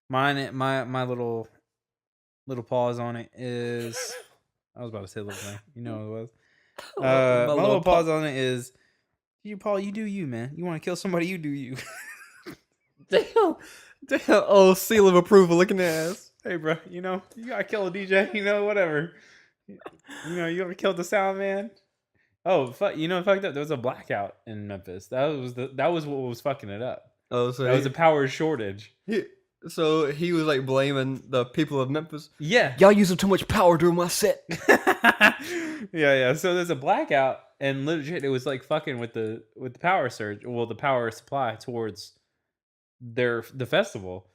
My little pause on it is I was about to say little thing. You know what it was. My little pause on it is you, Paul, you do you, man. You want to kill somebody, you do you. Damn, oh, seal of approval looking ass. Hey, bro, you gotta kill a DJ, whatever. You gotta kill the sound man. Oh, fuck, fucked up. There was a blackout in Memphis. That was what was fucking it up. Oh, so that was a power shortage. So he was like blaming the people of Memphis. Yeah, y'all using too much power during my set. yeah. So there's a blackout, and legit, it was like fucking with the power surge. Well, the power supply towards the festival,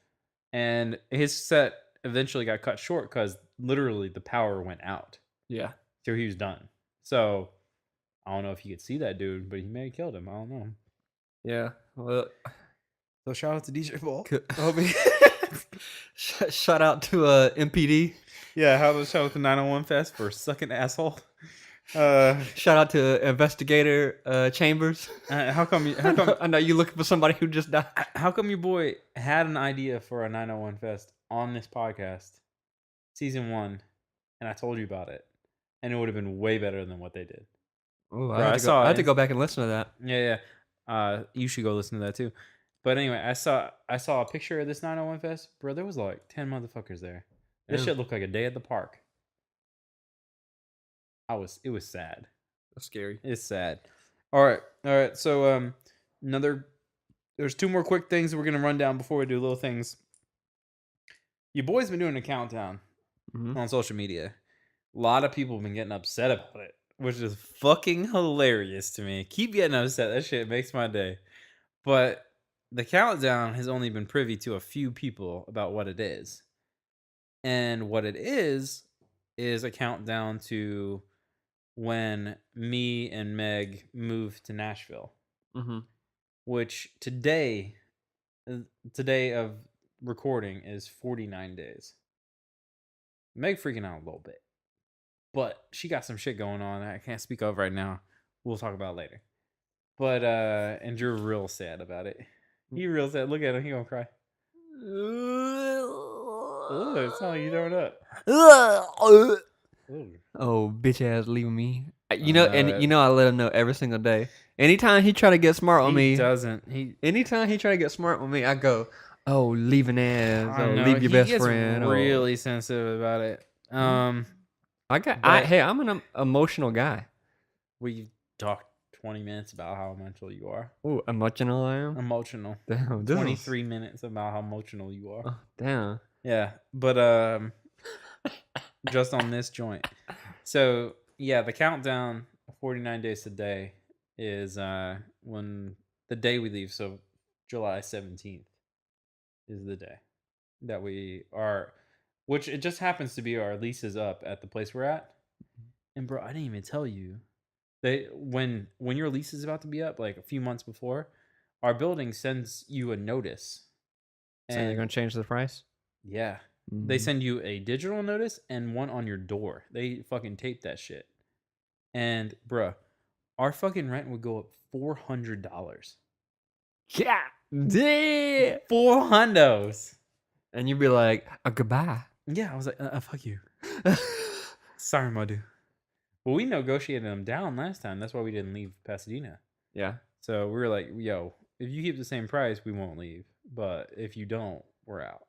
and his set eventually got cut short because literally the power went out. Yeah, so he was done. So I don't know if you could see that dude, but he may have killed him. I don't know. Yeah, well. So shout out to DJ Paul. Shout out to MPD. Yeah, shout out to 901 Fest for sucking asshole. Shout out to Investigator Chambers. How come? I know you looking for somebody who just died. How come your boy had an idea for a 901 Fest on this podcast, season 1, and I told you about it, and it would have been way better than what they did. Oh, I had to go back and listen to that. Yeah. You should go listen to that too. But anyway, I saw a picture of this 901 Fest, bro. There was like 10 motherfuckers there. This shit looked like a day at the park. It was sad. That's scary. It's sad. All right. So there's 2 more quick things we're gonna run down before we do little things. Your boy's been doing a countdown on social media. A lot of people have been getting upset about it, which is fucking hilarious to me. Keep getting upset. That shit makes my day. But the countdown has only been privy to a few people about what it is. And what it is a countdown to when me and Meg moved to Nashville. Which today of recording is 49 days. Meg freaking out a little bit. But she got some shit going on I can't speak of right now. We'll talk about it later. But and you're real sad about it. He real sad. Look at him. He gonna cry. Ooh, it's not like you throwing up. Oh, bitch ass leaving me. I let him know every single day. Anytime he try to get smart on me, anytime he try to get smart with me, I go, "Oh, leaving ass. Oh, leave your best friend." Really sensitive about it. I'm an emotional guy. We talked 20 minutes about how emotional you are. Oh, emotional I am? Emotional. Damn, 23 minutes about how emotional you are. Oh, damn. Yeah, but just on this joint. So, yeah, the countdown, 49 days today, is when the day we leave. So July 17th is the day that we are, which it just happens to be our lease is up at the place we're at. And bro, I didn't even tell you. They when your lease is about to be up, like a few months before, our building sends you a notice. Saying they're And gonna change the price. yeah, they send you a digital notice and one on your door. They fucking tape that shit. And bruh, our fucking rent would go up $400. Yeah, yeah. 400s. And you'd be like, goodbye. Yeah, I was like, fuck you. Sorry, my dude. Well, we negotiated them down last time. That's why we didn't leave Pasadena. Yeah. So we were like, yo, if you keep the same price, we won't leave. But if you don't, we're out.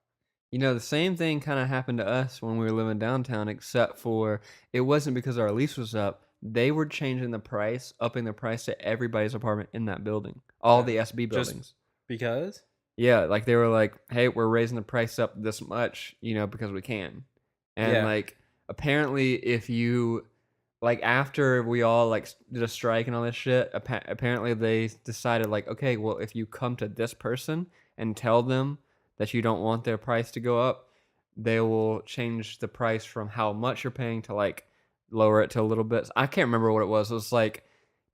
You know, the same thing kind of happened to us when we were living downtown, except for it wasn't because our lease was up. They were changing the price, upping the price to everybody's apartment in that building, all the SB Just buildings. because? Yeah, like they were like, hey, we're raising the price up this much, because we can. And like, apparently, if you, like, after we all like did a strike and all this shit, apparently they decided like, okay, well, if you come to this person and tell them that you don't want their price to go up, they will change the price from how much you're paying to like lower it to a little bit. I can't remember what it was. It was like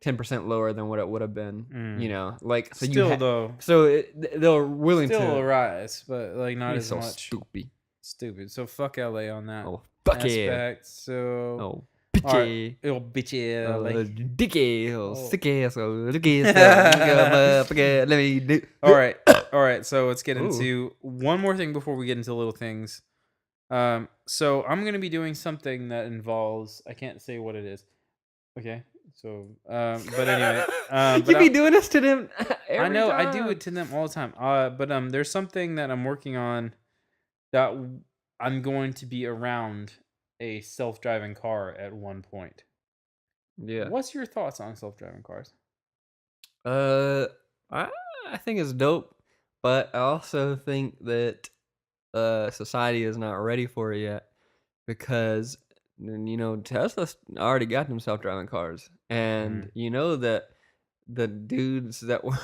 10% lower than what it would have been. Like so still though. So they're willing still to a rise, but like not as so much. stupid. Stupid. So fuck LA on that Oh fuck aspect. yeah. So Oh bitchy. Oh bitchy LA. Dicky. Oh sick ass. Oh look let me do. All right. So let's get into one more thing before we get into little things. So I'm gonna be doing something that involves. I can't say what it is. Okay. So, but anyway, You be doing this to them every I know time. I do it to them all the time. But there's something that I'm working on that I'm going to be around a self-driving car at one point. Yeah. What's your thoughts on self-driving cars? I I think it's dope, but I also think that society is not ready for it yet because Tesla's already got them self-driving cars, and you know that the dudes that were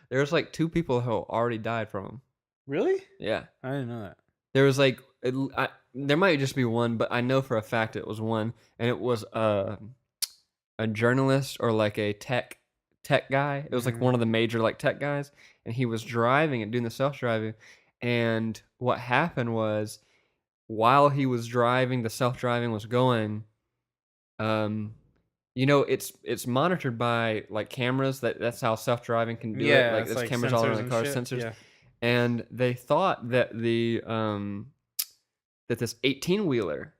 there's like two people who already died from them. Really? Yeah, I didn't know that. there was like there might just be one, but I know for a fact it was one, and it was a journalist or like a tech guy. It was like one of the major like tech guys, and he was driving and doing the self-driving. And what happened was, while he was driving, the self-driving was going. It's monitored by like cameras. That's how self-driving can do it. Like it's there's cameras all around the car, sensors. Yeah. And they thought that that this 18-wheeler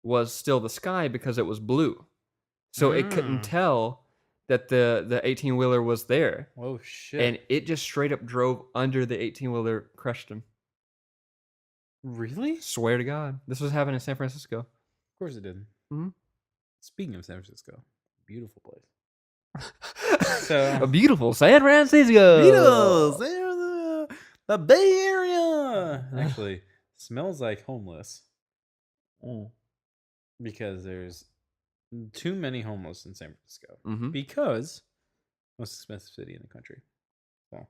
was still the sky because it was blue. So it couldn't tell that the 18-wheeler was there. Oh shit. And it just straight up drove under the 18-wheeler, crushed him. Really? Swear to God. This was happening in San Francisco. Of course it did. Mhm. Speaking of San Francisco, beautiful place. A beautiful San Francisco. The Bay Area. Actually, smells like homeless. Because there's too many homeless in San Francisco. Because most expensive city in the country. So,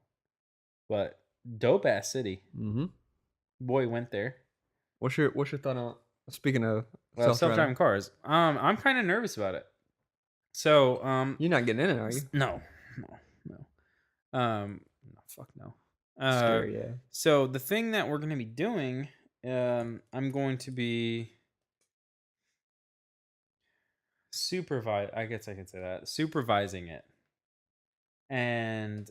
but dope ass city. Boy went there. What's your thought on, speaking of self-driving cars? I'm kind of nervous about it. So, you're not getting in it, are you? No. Fuck no. Scary, yeah. So the thing that we're going to be doing, I'm going to be I guess I could say that, supervising it. And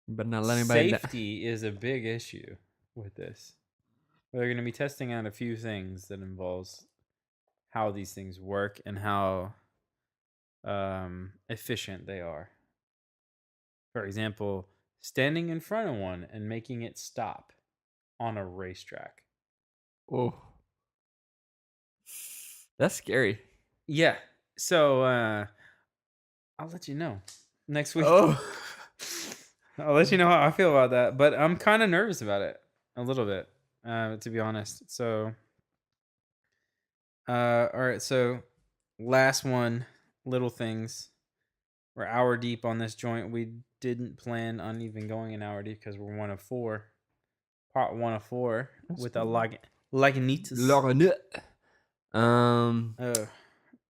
But not let anybody safety is a big issue with this. We're going to be testing out a few things that involves how these things work and how efficient they are. For example, standing in front of one and making it stop on a racetrack. Oh, that's scary. Yeah. So I'll let you know next week. Oh. I'll let you know how I feel about that. But I'm kind of nervous about it a little bit, to be honest. So, all right. So, last one, little things. We're hour deep on this joint. We didn't plan on even going an hour deep because we're 1 of 4. Part 1 of 4 That's with cool. a Lagunitas. Lagunitas.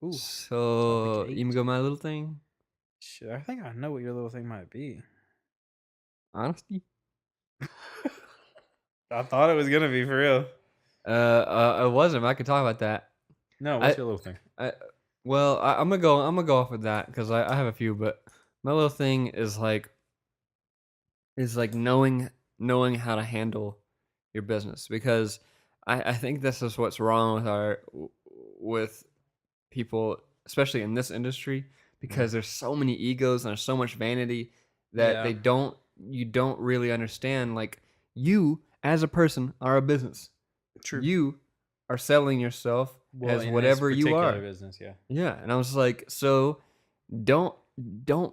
Ooh. So Topic you can 8. go my little thing. Shit, I think I know what your little thing might be. Honesty. I thought it was gonna be for real. It wasn't. But I could talk about that. No, what's I, your little thing? I'm gonna go. I'm gonna go off with that because I have a few. But my little thing is like knowing how to handle your business, because I think this is what's wrong with people, especially in this industry, because there's so many egos and there's so much vanity that Yeah. you don't really understand. Like, you as a person are a business. True. You are selling yourself Well, as in whatever this you particular are. business, yeah. Yeah, and I was like, so don't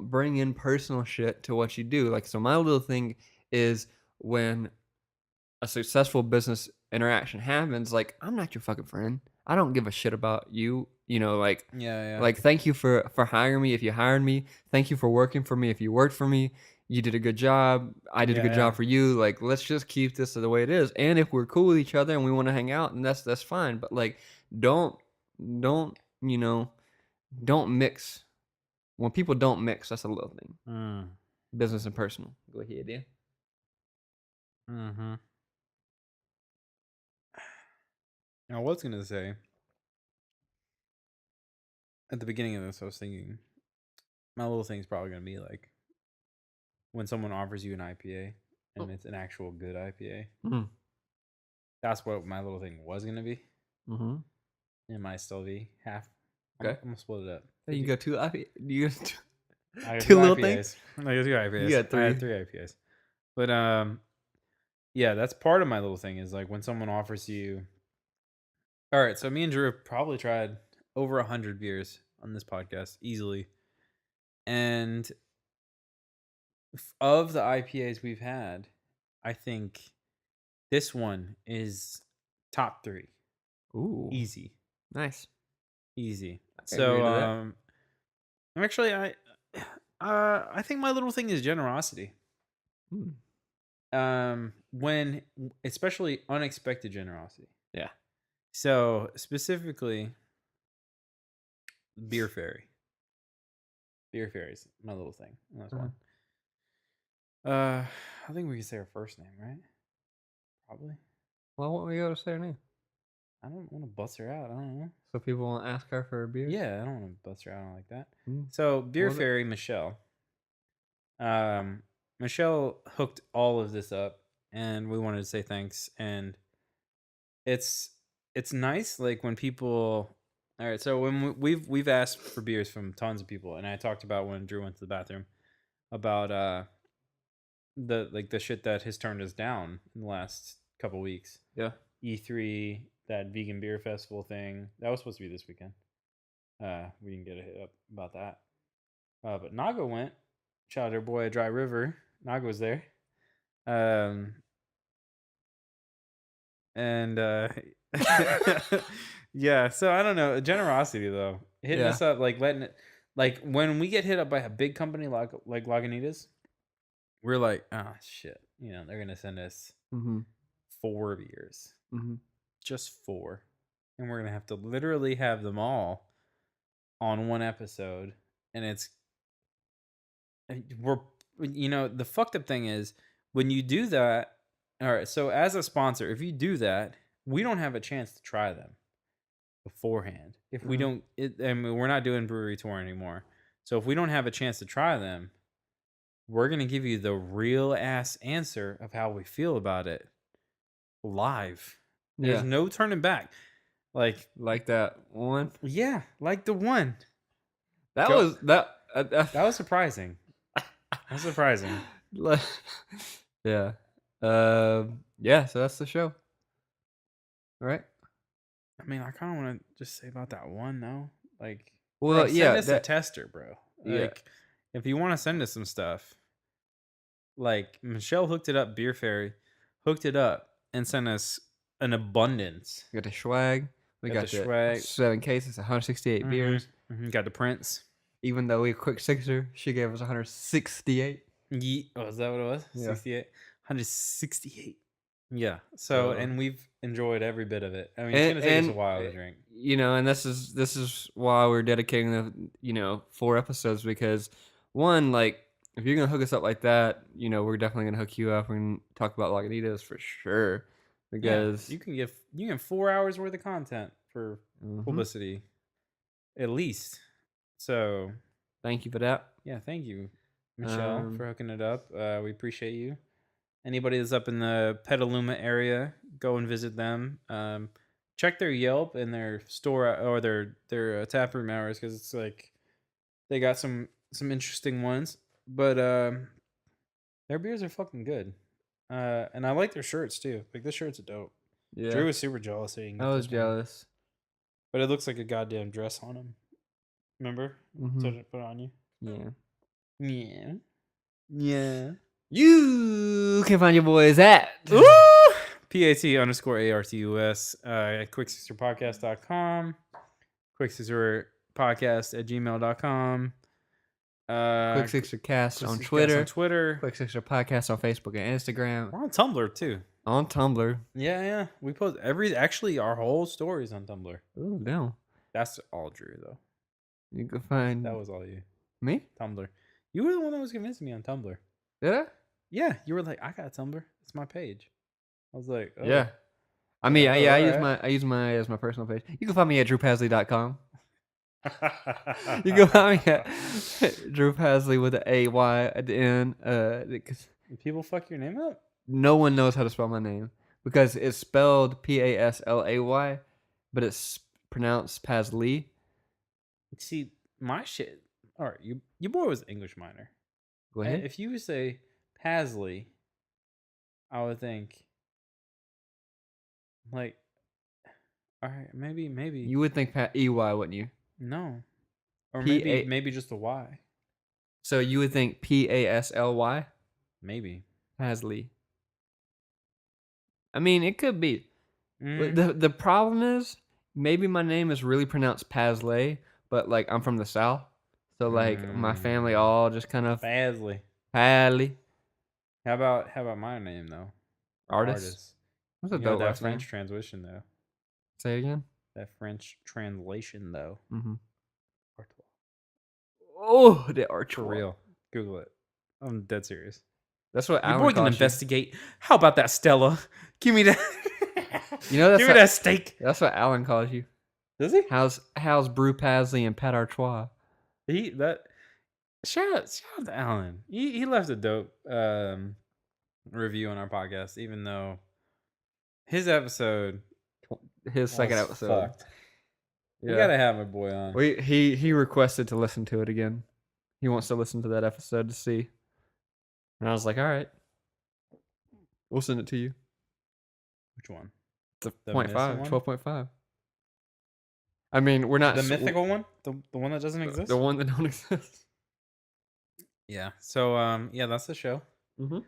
bring in personal shit to what you do. Like, so my little thing is, when a successful business interaction happens, like, I'm not your fucking friend. I don't give a shit about you. You know, Yeah. like, thank you for hiring me if you hired me. Thank you for working for me if you worked for me. You did a good job. I did a good Yeah. job for you. Like, let's just keep this the way it is. And if we're cool with each other and we want to hang out, and that's fine. But like, don't you know, don't mix. When people don't mix, that's a little thing. Mm. Business and personal. Go ahead, yeah. Mm-hmm. I was gonna say at the beginning of this, I was thinking my little thing's probably gonna be like when someone offers you an IPA and it's an actual good IPA. Mm-hmm. That's what my little thing was gonna be. Mm-hmm. It might still be half. Okay. I'm gonna split it up. Hey, you got two IP. You got I got two two little IPAs. things. I got 2 IPAs. You got I had three. 3 IPAs. But yeah, that's part of my little thing is like when someone offers you. All right, so me and Drew have probably tried over 100 beers on this podcast easily, and of the IPAs we've had, I think this one is top 3. Ooh, Easy, nice. easy. I agree So to that. actually, I think my little thing is generosity. Hmm. When especially unexpected generosity. Yeah. So specifically, beer fairy. Beer fairy's my little thing. That's Uh-huh. one. I think we can say her first name, right? Probably. Well, what we go to say her name? I don't want to bust her out. I don't know. So people won't ask her for beers? Yeah, I don't want to bust her out like that. Mm. So beer Well, fairy Michelle. Michelle hooked all of this up, and we wanted to say thanks. And it's nice, like when people. All right, so when we've asked for beers from tons of people, and I talked about when Drew went to the bathroom about the shit that has turned us down in the last couple weeks. yeah. E3, that vegan beer festival thing that was supposed to be this weekend. We didn't get a hit up about that. But Naga went. Shout out to our boy Dry River. Naga was there. And yeah, so I don't know. Generosity though. Hitting Yeah. us up, like letting it, like when we get hit up by a big company like Lagunitas, we're like, oh shit. You know, they're gonna send us Mm-hmm. 4 beers. Mm-hmm. Just 4. And we're gonna have to literally have them all on one episode. And we're the fucked up thing is when you do that. All right, so as a sponsor, if you do that, we don't have a chance to try them beforehand. If we don't, I mean, we're not doing brewery tour anymore. So if we don't have a chance to try them, we're gonna give you the real ass answer of how we feel about it live. There's Yeah. no turning back. Like that one. yeah, like the one. That Go. was that. That was surprising. That's surprising. Yeah. Yeah. So that's the show. All right. I mean, I kind of want to just say about that one though. Like, Well, bro, yeah, send us a that- tester, bro. Yeah. Like, if you want to send us some stuff, like Michelle hooked it up, Beer Fairy hooked it up and sent us an abundance. We got the swag. We got the swag. 7 cases, 168 beers. Got the prints. even though we quick sixer, she gave us 168. Oh, is that what it was? Yeah. 68, 168. Yeah. So, and we've enjoyed every bit of it. I mean, it's gonna take us a while to drink. And this is why we're dedicating the 4 episodes, because one, like, if you're gonna hook us up like that, we're definitely gonna hook you up and talk about Lagunitas for sure. Because you can get 4 hours worth of content for publicity, at least. So thank you for that. Yeah, thank you, Michelle, for hooking it up. We appreciate you. Anybody that's up in the Petaluma area, go and visit them. Check their Yelp and their store or their taproom hours, because it's like they got some interesting ones. But their beers are fucking good. And I like their shirts too. Like, this shirt's dope. Yeah. Drew was super jealous. I was jealous. But it looks like a goddamn dress on him. Remember? So I put it on you. Yeah. Yeah. Yeah. You can find your boys at PAT_ARTUS at quick6erpodcast.com, quick6erpodcast@gmail.com, Quick Sixer Cast on Twitter, Quick Sixer Podcast on Facebook and Instagram. We're on Tumblr too. On Tumblr. Yeah. We post actually our whole stories on Tumblr. Oh, no. That's all Drew though. You can find That was all you. me? Tumblr. You were the one that was convincing me on Tumblr. Did I? Yeah, you were like, I got Tumblr. It's my page. I was like, oh. Yeah. I mean, I use my as my personal page. You can find me at drewpasley.com. You can find me at Drew Pasley with an AY at the end. People fuck your name up? No one knows how to spell my name because it's spelled Paslay, but it's pronounced Pasley. See, my shit. All right, your boy was an English minor. Go ahead. If you say Pasley, I would think, like, all right, maybe. You would think EY, wouldn't you? No. Or P-A- maybe just a Y. So you would think Pasly? Maybe. Pasley. I mean, it could be. The problem is, maybe my name is really pronounced Pasley, but like I'm from the South. So like my family all just kind of Pasley. Pasley. How about my name though? Artist. What's a dope that last name? French translation though. Say it again. That French translation though. Mm-hmm. Oh, the Artois. For real. Google it. I'm dead serious. That's what Your Alan boy can investigate. How about that, Stella? Give me that. That's give me that steak. That's what Alan calls you. Does he? How's Brew Pasley and Pat Artois? Shout out to Alan. He left a dope review on our podcast, even though his episode, his second episode, fucked. Yeah. You gotta have my boy on. He requested to listen to it again. He wants to listen to that episode to see. And I was like, all right, we'll send it to you. Which one? The 12.5. I mean, we're not the mythical one, the one that doesn't exist. The one that don't exist. Yeah. So that's the show. Mm-hmm.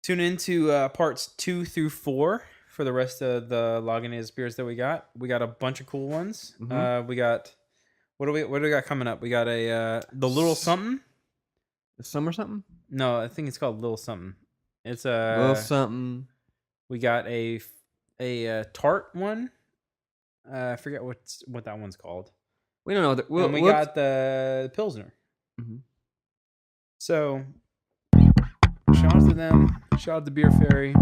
Tune into parts 2 through 4 for the rest of the Lagunitas beers that we got. We got a bunch of cool ones. Mm-hmm. We got what do we got coming up? We got the little something. The summer something? No, I think it's called Little Something. It's Little Something. We got a tart one. I forget what that one's called. We don't know. And we got the Pilsner. Mm-hmm. So, shout out to them. Shout out to Beer Fairy.